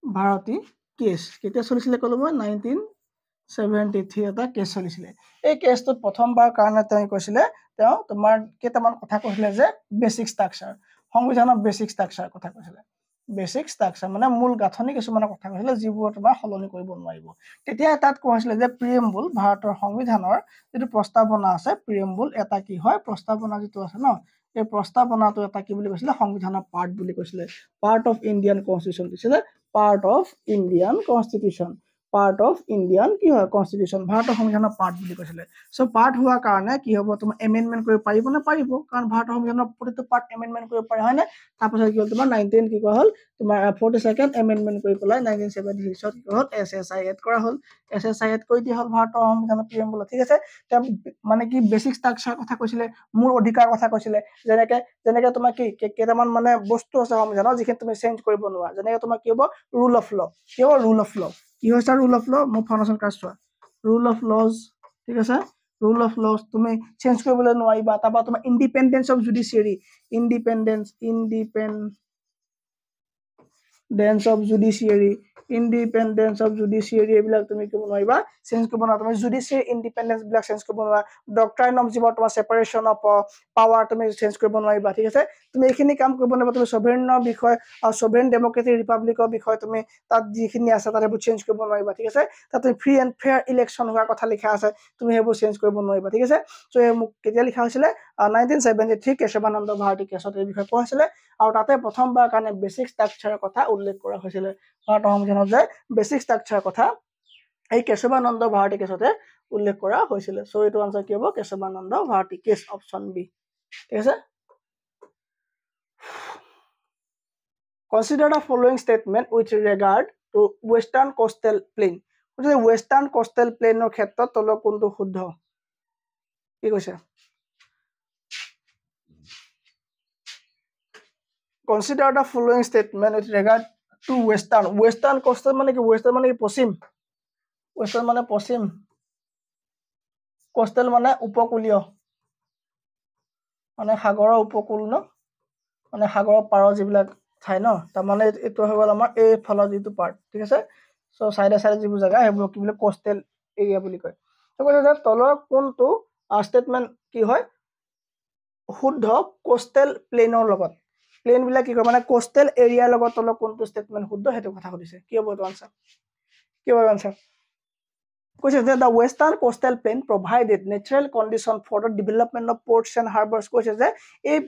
ভাৰতী কেছ কেতিয়া চলিছিলে কলো মই 1973 এটা কেছ চলিছিলে এই কেছটোত প্ৰথমবাৰ কাৰণে তেওঁ কৈছিলে তেওঁ তোমাৰ কেইটামান কথা কৈছিলে যে বেসিক স্ট্ৰাকচাৰ সংবিধানৰ বেসিক স্ট্ৰাকচাৰ কথা কৈছিলে বেসিক স্ট্ৰাকচাৰ মানে মূল গাঁথনি কিছুমান কথা কৈছিলে যিবোৰ তোমাৰ সলনি কৰিব নোৱাৰিব তেতিয়া তাত কৈছিলে যে প্ৰিএম্বুল ভাৰতৰ সংবিধানৰ যেটো প্ৰস্তাৱনা আছে প্ৰিএম্বুল এটা কি হয় প্ৰস্তাৱনা যেটো আছে ন এই প্ৰস্তাৱনাটো এটা কি বুলি কৈছিলে সংবিধানৰ পাৰ্ট বুলি কৈছিলে পাৰ্ট অফ ইণ্ডিয়ান কনস্টিটিউশন দিছিলে part of Indian constitution কি হয় কনস্টিটিউশন ভাৰতৰ সংবিধানৰ পাৰ্ট বুলি কৈছিলে সো পাৰ্ট হোৱাৰ কাৰণে কি হ'ব তোমাৰ এমেন্ডমেন্ট কৰিব পাৰিব না পাৰিব কাৰণ ভাৰতৰ সংবিধানৰ প্ৰতিটো পাৰ্ট এমেন্ডমেন্ট কৰিব পাৰে হয় না তাৰপিছত কি হ'ল তোমাৰ 19 কি কৰা হ'ল তোমাৰ 42nd এমেন্ডমেন্ট কৰি পেলাই 1976 ত কি হ'ল SSI এড কৰা হ'ল SSI এড কৰি দিয়া হ'ল ভাৰতৰ সংবিধানৰ প্ৰিএম্বুল ঠিক আছে মানে কি বেসিক স্ট্ৰাকচাৰ কথা কৈছিলে মূল অধিকাৰ কথা কৈছিলে যেনেকে তোমাৰ কি কেইটামান মানে বস্তু আছে সংবিধানত যিখিনি তুমি চেঞ্জ কৰিব নোৱাৰা যেনেকে তোমাৰ কি হ'ব rule of law কি হ'ব rule of law কি হৈছে rule of law মোৰ ফাউন্ডেশন ক্লাছ চোৱা rule of laws ঠিক আছে rule of laws তুমি চেঞ্জ কৰিবলৈ নোৱাৰিবা তাৰপা তোমাৰ independence of judiciary independence of judiciary এইবিলাক তুমি কি নোৱাৰিবা চেঞ্জ কৰিব নোৱাৰা তুমি জুডিচিয়াৰী ইন্ডিপেন্ডেন্স বিলাক চেঞ্জ কৰিব নোৱাৰা ডক্ট্ৰাইন অফ যিবোৰ তোমাৰ সেপাৰেশন অফ পাৱাৰ তুমি চেঞ্জ কৰিব নোৱাৰিবা ঠিক আছে তুমি এইখিনি কাম কৰিব নোৱাৰিবা তুমি সভৰেনৰ বিষয় আৰু সভৰেন ডেমক্ৰেটিক ৰিপাব্লিকৰ বিষয় তুমি তাত যিখিনি আছে তাত এইবোৰ চেঞ্জ কৰিব নোৱাৰিবা ঠিক আছে তাত ফ্ৰী এণ্ড ফেয়াৰ ইলেকশ্যন হোৱাৰ কথা লিখা আছে তুমি সেইবোৰ চেঞ্জ কৰিব নোৱাৰিবা ঠিক আছে সো এই মোক কেতিয়া লিখা হৈছিলে 1973 কেশৱানন্দ ভাৰতী কেছত এই বিষয়ে কোৱা হৈছিলে আৰু তাতে প্ৰথমবাৰ কাৰণে বেসিক স্ট্ৰাকচাৰৰ কথা উল্লেখ কৰা হৈছিলে ভাৰতৰ সংবিধানত যে বেসিক স্ট্ৰাকচাৰৰ কথা এই কেশৱানন্দ ভাৰতী কেছতে উল্লেখ কৰা হৈছিলে সো এইটো আনসাৰ কি হ'ব Kesavananda Bharati case option B ঠিক আছে Consider the following statement with regard to western coastal plain. Western coastal plain or ক্ষেত্ৰত তলৰ কোনটো শুদ্ধ কি কৈছে Consider the following statement with regard to western coastal মানে কি western মানে কি পশ্চিম western মানে পশ্চিম coastal মানে উপকূলীয় মানে সাগৰৰ উপকূল ন মানে সাগৰৰ পাৰৰ যিবিলাক ঠাই ন তাৰ মানে এটো হৈ গল আমাৰ এই ফলৰ যেটো পাৰ্ট ঠিক আছে সো সাইডে সাইডে যিবোৰ জায়গা হেবোৰ কি বুলি কোস্টাল এৰিয়া বুলি কয় তো কৈছে যে তলৰ কোনটো স্টেটমেন্ট কি হয় শুদ্ধ কোস্টাল প্লেনৰ লগত প্লেন বিলাক কি কয় মানে কোস্টাল এৰিয়াৰ লগত তলৰ কোনটো স্টেটমেন্ট শুদ্ধ হেতু কথা কৈছে কি হ'ব তো আনসাৰ কি হ'ব আনসাৰ কৈছে যে the western coastal plain provided natural condition for the development of ports and harbors কৈছে যে এই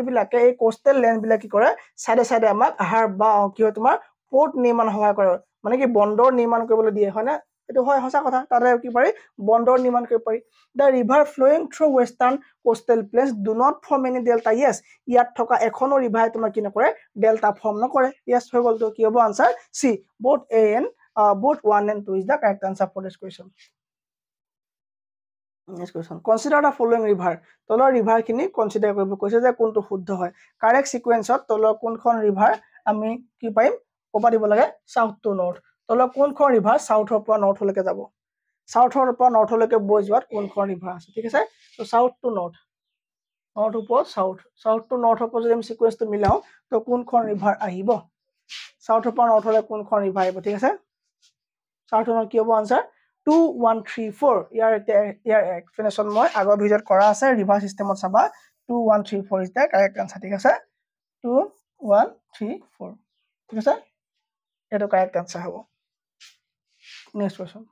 বিলাকে এই coastal land বিলাক কি কৰে সাইডে সাইডে আমাক হাৰবা কি হয় তোমাৰ পোৰ্ট নিৰ্মাণ সহায় কৰে মানে কি বন্দৰ নিৰ্মাণ কৰিবলৈ দিয়ে হয় না এটো হয় হসা কথা তাৰে কি পাৰি বন্দৰ নিৰ্মাণ কৰিব পাৰি the river flowing through western coastal plains do not form any delta yes ইয়াত থকা এখনো ৰিভাৰ তোমাৰ কি নকৰে ডেল্টা ফৰ্ম নকৰে yes হৈ গল তো কি হ'ব answer c both a and both 1 and 2 is the correct answer for this question. Next question. Consider the following river. তলৰ river খিনি consider কৰিব কৈছে যে কোনটো শুদ্ধ হয় correct sequence ত তলৰ কোনখন river আমি কি পাইম কবা দিব লাগে south to north তলৰ কোনখন river south ৰ পৰা north লৈকে যাব south ৰ পৰা north লৈকে বৈ যোৱাত কোনখন river আছে ঠিক আছে তো south to north north to south to north ৰ পৰা যদি আমি sequence টো মিলাও তো কোনখন river আহিব south ৰ পৰা north লৈ কোনখন river আহিব ঠিক আছে south ৰ কি হ'ব আনসাৰ 2 1 3 4 ইয়াৰ explanation মই আগৰ ভিডিওত কৰা আছে ৰিভাৰ সিস্টেমত চাবা 2 1 3 4 is the correct answer ঠিক আছে 2 1 3 4 ঠিক আছে এটো correct answer হ'ব next question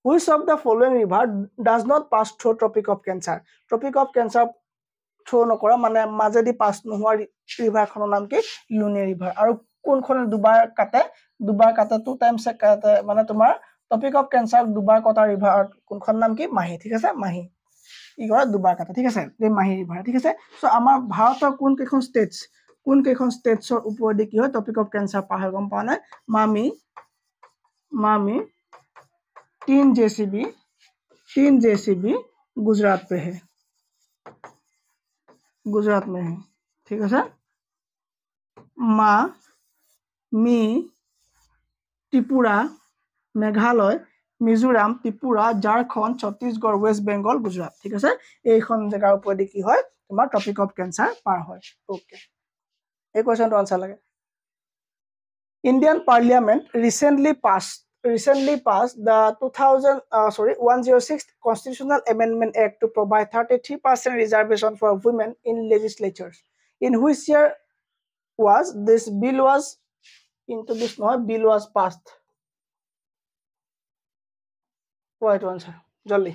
which of the following river does not pass through tropic of cancer through নকৰা মানে মাজেদি পাস নোহোৱা ৰিভাৰ খনৰ নাম কি লুনি ৰিভাৰ আৰু কোনখন দুবাৰ কাটে টু টাইমছ কাটে মানে তোমাৰ টপিক অফ ক্যান্সাৰ দুবাৰ কটা ৰিভাৰ কোনখন নাম কি মাহি ঠিক আছে মাহি ই কৰা দুবাৰ কাটে ঠিক আছে এই মাহি ৰিভাৰ ঠিক আছে সো আমাৰ ভাৰতৰ কোন কেখন ষ্টেটছৰ ওপৰেদি কি হয় টপিক অফ ক্যান্সাৰ পাৰ হৈ গম পা নাই मामी 3 जेसीबी गुजरात पे है गुजरात में है ठीक है मी त्रिपुरा मेघालय मिजोराम त्रिपुरा झारखंड छत्तीसगढ़ वेस्ट बेंगल गुजरात ठीक है এইখন জায়গাৰ ওপৰেদি কি হয় তোমাৰ টপিক অফ ক্যান্সাৰ পাৰ হয় ওকে এই কোৱেশ্চনটো আনসাৰ লাগে Indian Parliament recently passed the 106 Constitutional Amendment Act to provide 33% reservation for women in legislatures. In which year was this bill passed? Right answer. Jolly.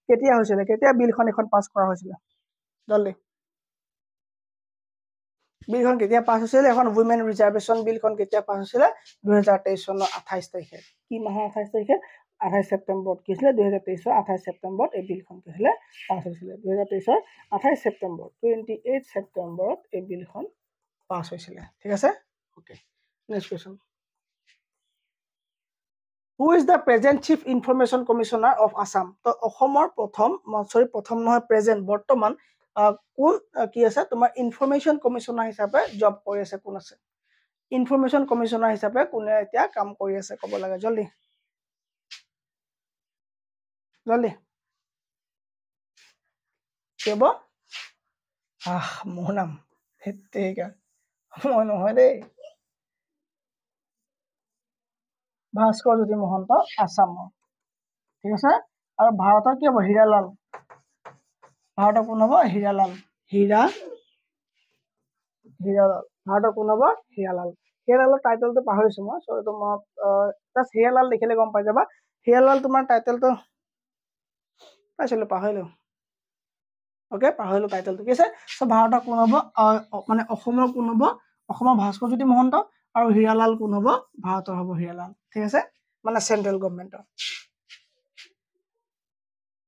কেতিয়া হৈছিল কেতিয়া বিলখন এখন পাস কৰা হৈছিল জলদি বিলখন কেতিয়া পাস হৈছিল এখন উইমেন ৰিজাৰ্ভেশন বিলখন কেতিয়া পাস হৈছিল 2023 চনৰ 28 তাৰিখে কি মাহৰ 28 তাৰিখে 28 সেপ্টেম্বৰত কি হৈছিল 2023 28 সেপ্টেম্বৰত এই বিলখন কি হৈছিল পাস হৈছিল 2023 28 সেপ্টেম্বৰ 28 সেপ্টেম্বৰত এই বিলখন পাস হৈছিল ঠিক আছে okay next question Who is the present Chief Information Commissioner of Assam? তো অসমৰ প্ৰথম নহয় প্ৰেজেন্ট বৰ্তমান কোন কি আছে তোমাৰ ইনফৰমেশন কমিশনাৰ হিচাপে জব কৰি আছে কোন আছে ইনফৰমেশন কমিশনাৰ হিচাপে কোনে এতিয়া কাম কৰি আছে ক'ব লাগে জলদি কেব মোহনাম হেতেকা মই নহয় দেই ভাস্কৰ জ্যোতি মহন্ত আসামৰ ঠিক আছে আৰু ভাৰতৰ কি হ'ব হীৰালাল ভাৰতৰ কোন হ'ব হীৰালাল ভাৰতৰ কোন হ'ব হীৰালালৰ টাইটেলটো পাহৰিছো মই সো তো মই জাস্ট হীৰালাল লিখিলে গম পাই যাবা হীৰালাল তোমাৰ টাইটেলটো পাইছিলো পাহৰিলো ওকে পাহৰিলো টাইটেলটো কি আছে সো ভাৰতৰ কোন হ'ব মানে অসমৰ কোন হ'ব অসমৰ ভাস্কৰ জ্যোতি মহন্ত আৰু হীৰালাল কোন হ'ব ভাৰতৰ হ'ব হীৰালাল ঠিক আছে মানে central গভৰ্নমেন্টৰ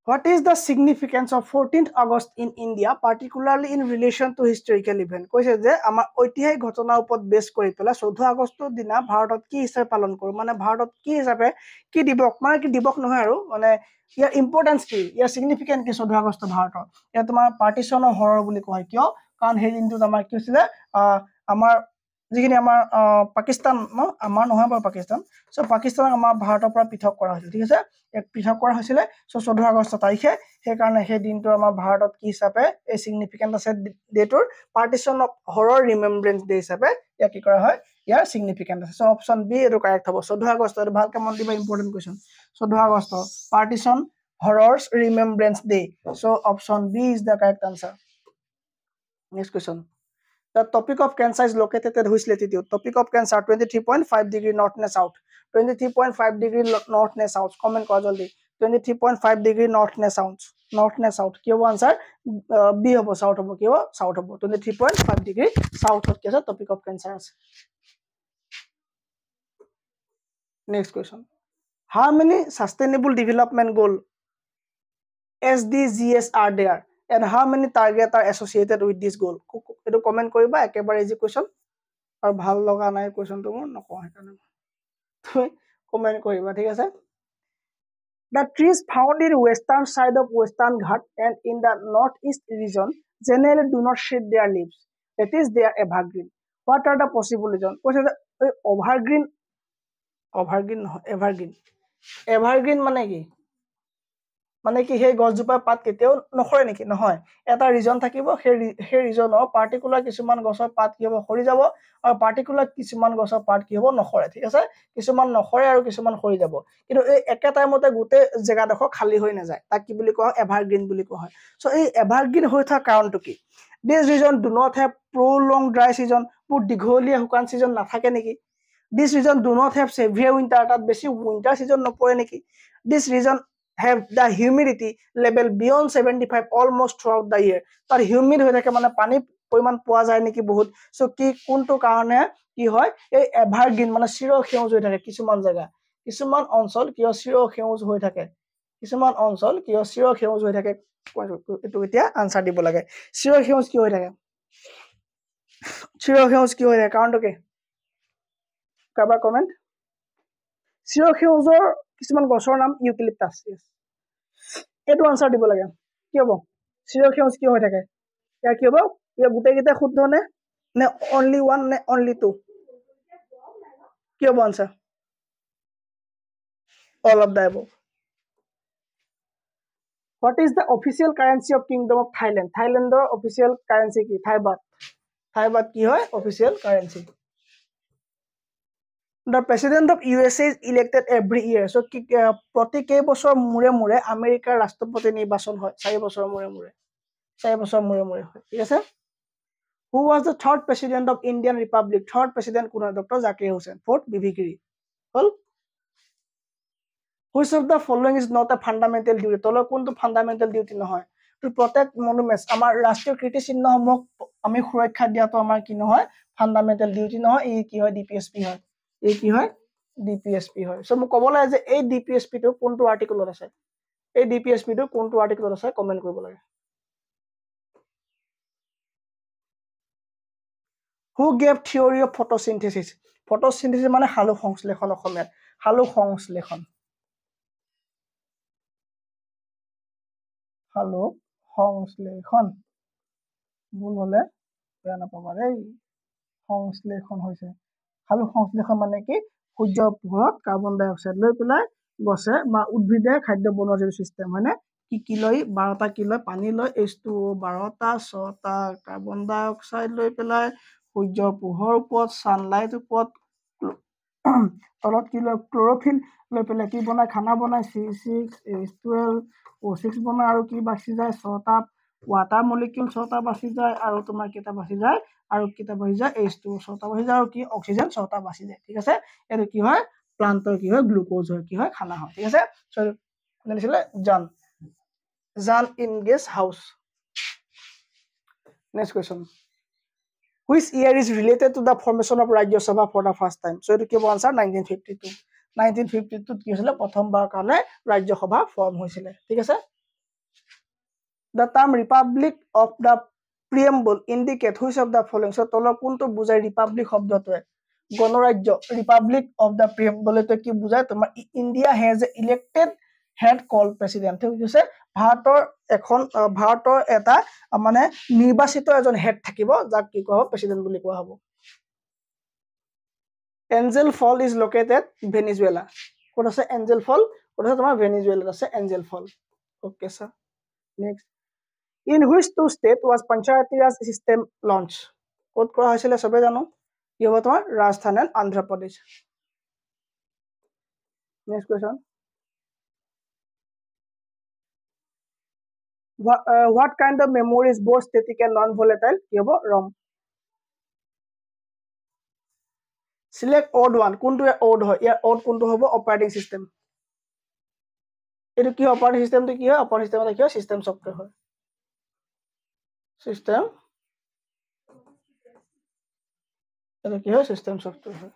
What is the significance of 14th August in India, particularly in relation to historical event? কৈছে যে আমাৰ ঐতিহাসিক ঘটনাৰ ওপৰত বেছ কৰি পেলাই 14 আগষ্টৰ দিনা ভাৰতত কি হিচাপে পালন কৰো মানে ভাৰতত কি হিচাপে কি দিবস মানে কি দিবস নহয় আৰু মানে ইয়াৰ ইম্পৰ্টেন্স কি ইয়াৰ সিগনিফিকেন্ট কি 14 আগষ্ট ভাৰতৰ ইয়া তোমাৰ পাৰ্টিশনৰ হৰৰ বুলি কয় কিয় কাৰণ সেই দিনটোত আমাৰ কি হৈছিল আমাৰ যিখিনি আমাৰ পাকিস্তান ন আমাৰ নহয় বাৰু পাকিস্তান সো পাকিস্তানক আমাৰ ভাৰতৰ পৰা পৃথক কৰা হৈছিল ঠিক আছে এক পৃথক কৰা হৈছিল সো 14 আগষ্ট তাৰিখে সেই কাৰণে সেই দিনটো আমাৰ ভাৰতত কি হিচাপে এই সিগনিফিকেন্ট আছে ডেটৰ পাৰ্টিশন অফ হৰৰ ৰিমেম্বৰেন্স ডে হিচাপে ইয়া কি কৰা হয় ইয়াৰ সিগনিফিকেন্ট আছে সো অপচন বি এটো কাৰেক্ট হ'ব 14 আগষ্ট এটো ভালকে মন দিবা important question 14 August partition horrors remembrance day so option B is the correct answer next question The topic of cancer is located at which latitude? Topic of cancer 23.5 degree north ne south. 23.5 degree north ne south. Comment kora jaldi. 23.5 degree north ne south. North ne south. Ki hobo answer? B hobo south hobo. Ki hobo south hobo. 23.5 degree south hot ki ase topic of cancer ase. Next question. How many sustainable development goal SDGs are there and how many target are associated with this goal? Eto comment koriba ekebare easy question aru bhal loga nai question to mon nako hekane তুমি comment koriba thik ase. The trees found in western side of Western Ghat and in the northeast region generally do not shed their leaves. That is, they are evergreen. What are the possible reasons? Evergreen, evergreen. Evergreen মানে কি? মানে কি সেই গছজোপাৰ পাত কেতিয়াও নখৰে নেকি? নহয়। এটা ৰিজন থাকিব, সেই ৰিজনৰ পাৰ্টিকুলাৰ কিছুমান গছৰ পাত কি হ'ব খৰি যাব আৰু পাৰ্টিকুলাৰ কিছুমান গছৰ পাত কি হ'ব নখৰে। ঠিক আছে? কিছুমান নখৰে আৰু কিছুমান খৰি যাব। কিন্তু এই একে টাইমতে গোটেই জেগাডোখৰ খালী হৈ নাযায়। তাক কি বুলি কোৱা হয়? এভাৰগ্ৰীণ বুলি কোৱা হয়। সো এই এভাৰগ্ৰীণ হৈ থকা কাৰণটো কি? This region do not have prolonged dry season. বহুত দীঘলীয়া শুকান সিজন নাথাকে নেকি? This region do not have severe winter. তাত বেছি উইন্টাৰ সিজন নপৰে নেকি? This region have the humidity level beyond 75 almost throughout the year. Tar humid হৈ থাকে মানে পানী পৰিমাণ পোৱা যায় নেকি বহুত। সো কি কোনটো কাৰণে কি হয় এই এভাৰগ্ৰীণ মানে চিৰ সেউজ হৈ থাকে কিছুমান জায়গা। কিছুমান অঞ্চল কিয় চিৰ সেউজ হৈ থাকে। কিছুমান অঞ্চল কিয় চিৰ সেউজ হৈ থাকে এটো এতিয়া আনসাৰ দিব লাগে। চিৰ সেউজ কি হৈ থাকে? চিৰ সেউজ কি হৈ থাকে কাৰণটো কি? কাৰোবাৰ কমেন্ট? চিৰ সেউজৰ কিছুমান গছৰ নাম ইউকেলিপ্টাছ। এইটো আনসাৰ দিব লাগে। কি হ'ব? চিৰ সেউজ কি হৈ থাকে? ইয়াৰ কি হ'ব? ইয়াৰ গোটেইকেইটা শুদ্ধ নে? নে only one নে only two? কি হ'ব answer? All of the above. What is the official currency of Kingdom of Thailand? Thailandৰ official currency কি? Thai baht. Thai baht কি হয়? Official currency. The president of USA is elected every year. So প্ৰতি কেই বছৰ মূৰে মূৰে আমেৰিকাৰ ৰাষ্ট্ৰপতি নিৰ্বাচন হয়? 4 বছৰ মূৰে মূৰে। 4 বছৰ মূৰে মূৰে হয়। ঠিক আছে? Who was the third president of Indian Republic? Third president কোন হয়? Dr. Zakir Hussain. Fourth BV Giri. Hall? Which of the following is not a fundamental duty? তলৰ কোনটো fundamental duty নহয়? To protect monuments. আমাৰ ৰাষ্ট্ৰীয় কীৰ্তিচিহ্নসমূহ আমি সুৰক্ষা দিয়াটো আমাৰ কি নহয়? Fundamental duty নহয়। এই কি হয়? DPSP হয়। এই কি হয়? DPSP হয়। সো মোক ক'ব লাগে যে এই DPSP টো কোনটো আৰ্টিকলত আছে? এই DPSP টো কোনটো আৰ্টিকলত আছে কমেন্ট কৰিব লাগে। Who gave theory of photosynthesis? Photosynthesis মানে সালোক সংশ্লেষণ অসমীয়াত। সালোক সংশ্লেষণ। সালোক সংশ্লেষণ। ভুল হলে বেয়া নাপাবা দেই। সংশ্লেষণ হৈছে। সালোক সংশ্লেষণ মানে কি? সূৰ্যৰ পোহৰত কাৰ্বন ডাই অক্সাইড লৈ পেলাই গছে বা উদ্ভিদে খাদ্য বনোৱাৰ যে চিষ্টেম হয়নে? কি লৈ 12টা কি লৈ পানী লৈ H2O 12টা 6টা কাৰ্বন ডাই অক্সাইড লৈ পেলাই সূৰ্যৰ পোহৰ ওপৰত সানলাইট ওপৰত তলত কি লৈ ক্লোৰোফিল লৈ পেলাই কি বনায় খানা বনায় C6H12 O6 বনায় আৰু কি বাচি যায় 6টা ওয়াটাৰ মলিকিউল 6টা বাচি যায় আৰু তোমাৰ কেইটা বাচি যায় আৰু কেইটা বাচি যায় H2O 6টা বাচি যায় আৰু কি অক্সিজেন 6টা বাচি যায়। ঠিক আছে? এটো কি হয় প্লান্টৰ কি হয় গ্লুকোজ হয় কি হয় খানা হয়। ঠিক আছে? সো নিছিলে Jan Inges House. Next question. Which year is related to the formation of Rajya Sabha for the first time? So, it will answer 1952. 1952 কি হৈছিলে প্ৰথমবাৰ কাৰণে ৰাজ্য সভা ফৰ্ম হৈছিলে। ঠিক আছে? The term Republic of the Preamble indicate which of the following? So, তলৰ কোনটো বুজায় ৰিপাব্লিক শব্দটোৱে? গণৰাজ্য ৰিপাব্লিক অফ দ্য প্ৰিএম্বল টো কি বুজায়? তোমাৰ India has elected head call president. ঠিক আছে? ভাৰতৰ এটা মানে নিৰ্বাচিত এজন হেড থাকিব যাক কি কোৱা হ'ব? প্ৰেসিডেন্ট বুলি কোৱা হ'ব। Angel Fall is located Venezuela. ক'ত আছে Angel Fall? ক'ত আছে তোমাৰ ভেনিজুৱেলাত আছে Angel Fall. Okay sir. Next. In which two state was Panchayati Raj system launched? ক'ত কৰা হৈছিলে সবে জানো? কি হ'ব তোমাৰ Rajasthan and Andhra Pradesh. Next question. What kind of memory is both static and non-volatile? কি হ'ব wrong. Select odd one. কোনটো odd হয়? ইয়াৰ odd কোনটো হ'ব? Operating system. এটো কি operating system টো কি হয়? Operating system কি হয়? System software হয়। System এটো কি হয়? System software হয়।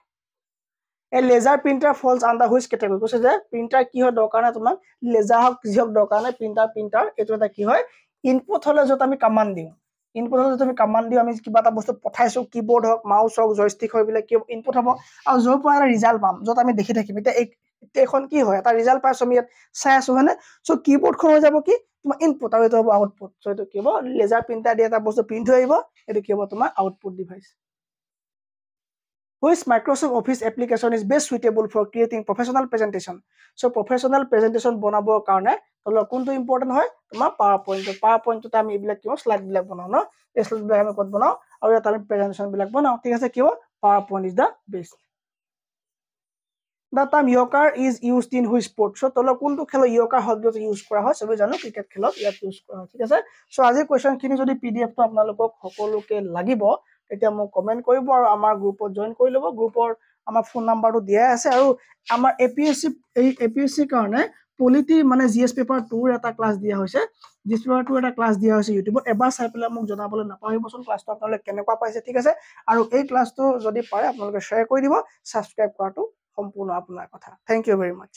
A laser printer falls under which category? কৈছে যে প্ৰিন্টাৰ কি হয় দৰকাৰ নাই তোমাক লেজাৰ হক যি হক দৰকাৰ নাই প্ৰিন্টাৰ এটো এটা কি হয় ইনপুট হলে যত আমি কমান্ড দিও ইনপুট হলে যত আমি কমান্ড দিও আমি কিবা এটা বস্তু পঠাইছো কিবোৰ্ড হক মাউস হক জয়ষ্টিক হয় বিলে কি ইনপুট হ'ব আৰু যৰ পৰা এটা ৰিজাল্ট পাম যত আমি দেখি থাকিম এটা এখন কি হয় এটা ৰিজাল্ট পাইছো আমি ইয়াত চাই আছো হনে সো কিবোৰ্ড খন হৈ যাব কি তোমাৰ ইনপুট আৰু এটা হ'ব আউটপুট সো এটো কি হ'ব লেজাৰ প্ৰিন্টাৰ দি এটা বস্তু প্ৰিন্ট হৈ আহিব এটো কি হ'ব তোমাৰ output device Which Microsoft Office application is best suitable for creating professional presentation? So professional presentation বনাবৰ কাৰণে তলৰ কোনটো ইম্পৰ্টেন্ট হয় তোমাৰ PowerPoint তে আমি এইবিলাক কিও স্লাইড বিলাক বনাও ন এই স্লাইড বিলাক আমি কত বনাও আৰু এটা আমি প্ৰেজেন্টেশন বিলাক বনাও ঠিক আছে কিও PowerPoint is the best. The term yoker is used in which sport? So তলৰ কোনটো খেল yoker শব্দটো ইউজ কৰা হয় সবে জানো ক্ৰিকেট খেলত ইয়াত ইউজ কৰা হয় ঠিক আছে সো আজি কোৱেশ্চন খিনি যদি পিডিএফ টো আপোনালোকক সকলোকে লাগিব এতিয়া মোক কমেন্ট কৰিব আৰু আমাৰ গ্ৰুপত জয়েন কৰি লব গ্ৰুপৰ আমাৰ ফোন নাম্বাৰটো দিয়া আছে আৰু আমাৰ এপিএসসি কাৰণে পলিটি মানে জিএস পেপাৰ 2 ৰ এটা ক্লাস দিয়া হৈছে জিএস পেপাৰ 2 এটা ক্লাস দিয়া হৈছে ইউটিউবত এবাৰ চাই পেলাই মোক জনাবলৈ নাপাহৰিবচোন ক্লাসটো আপোনালোকে কেনেকুৱা পাইছে ঠিক আছে আৰু এই ক্লাসটো যদি পাৰে আপোনালোকে শেয়াৰ কৰি দিব সাবস্ক্ৰাইব কৰাটো সম্পূৰ্ণ আপোনাৰ কথা থ্যাংক ইউ ভেৰি মাচ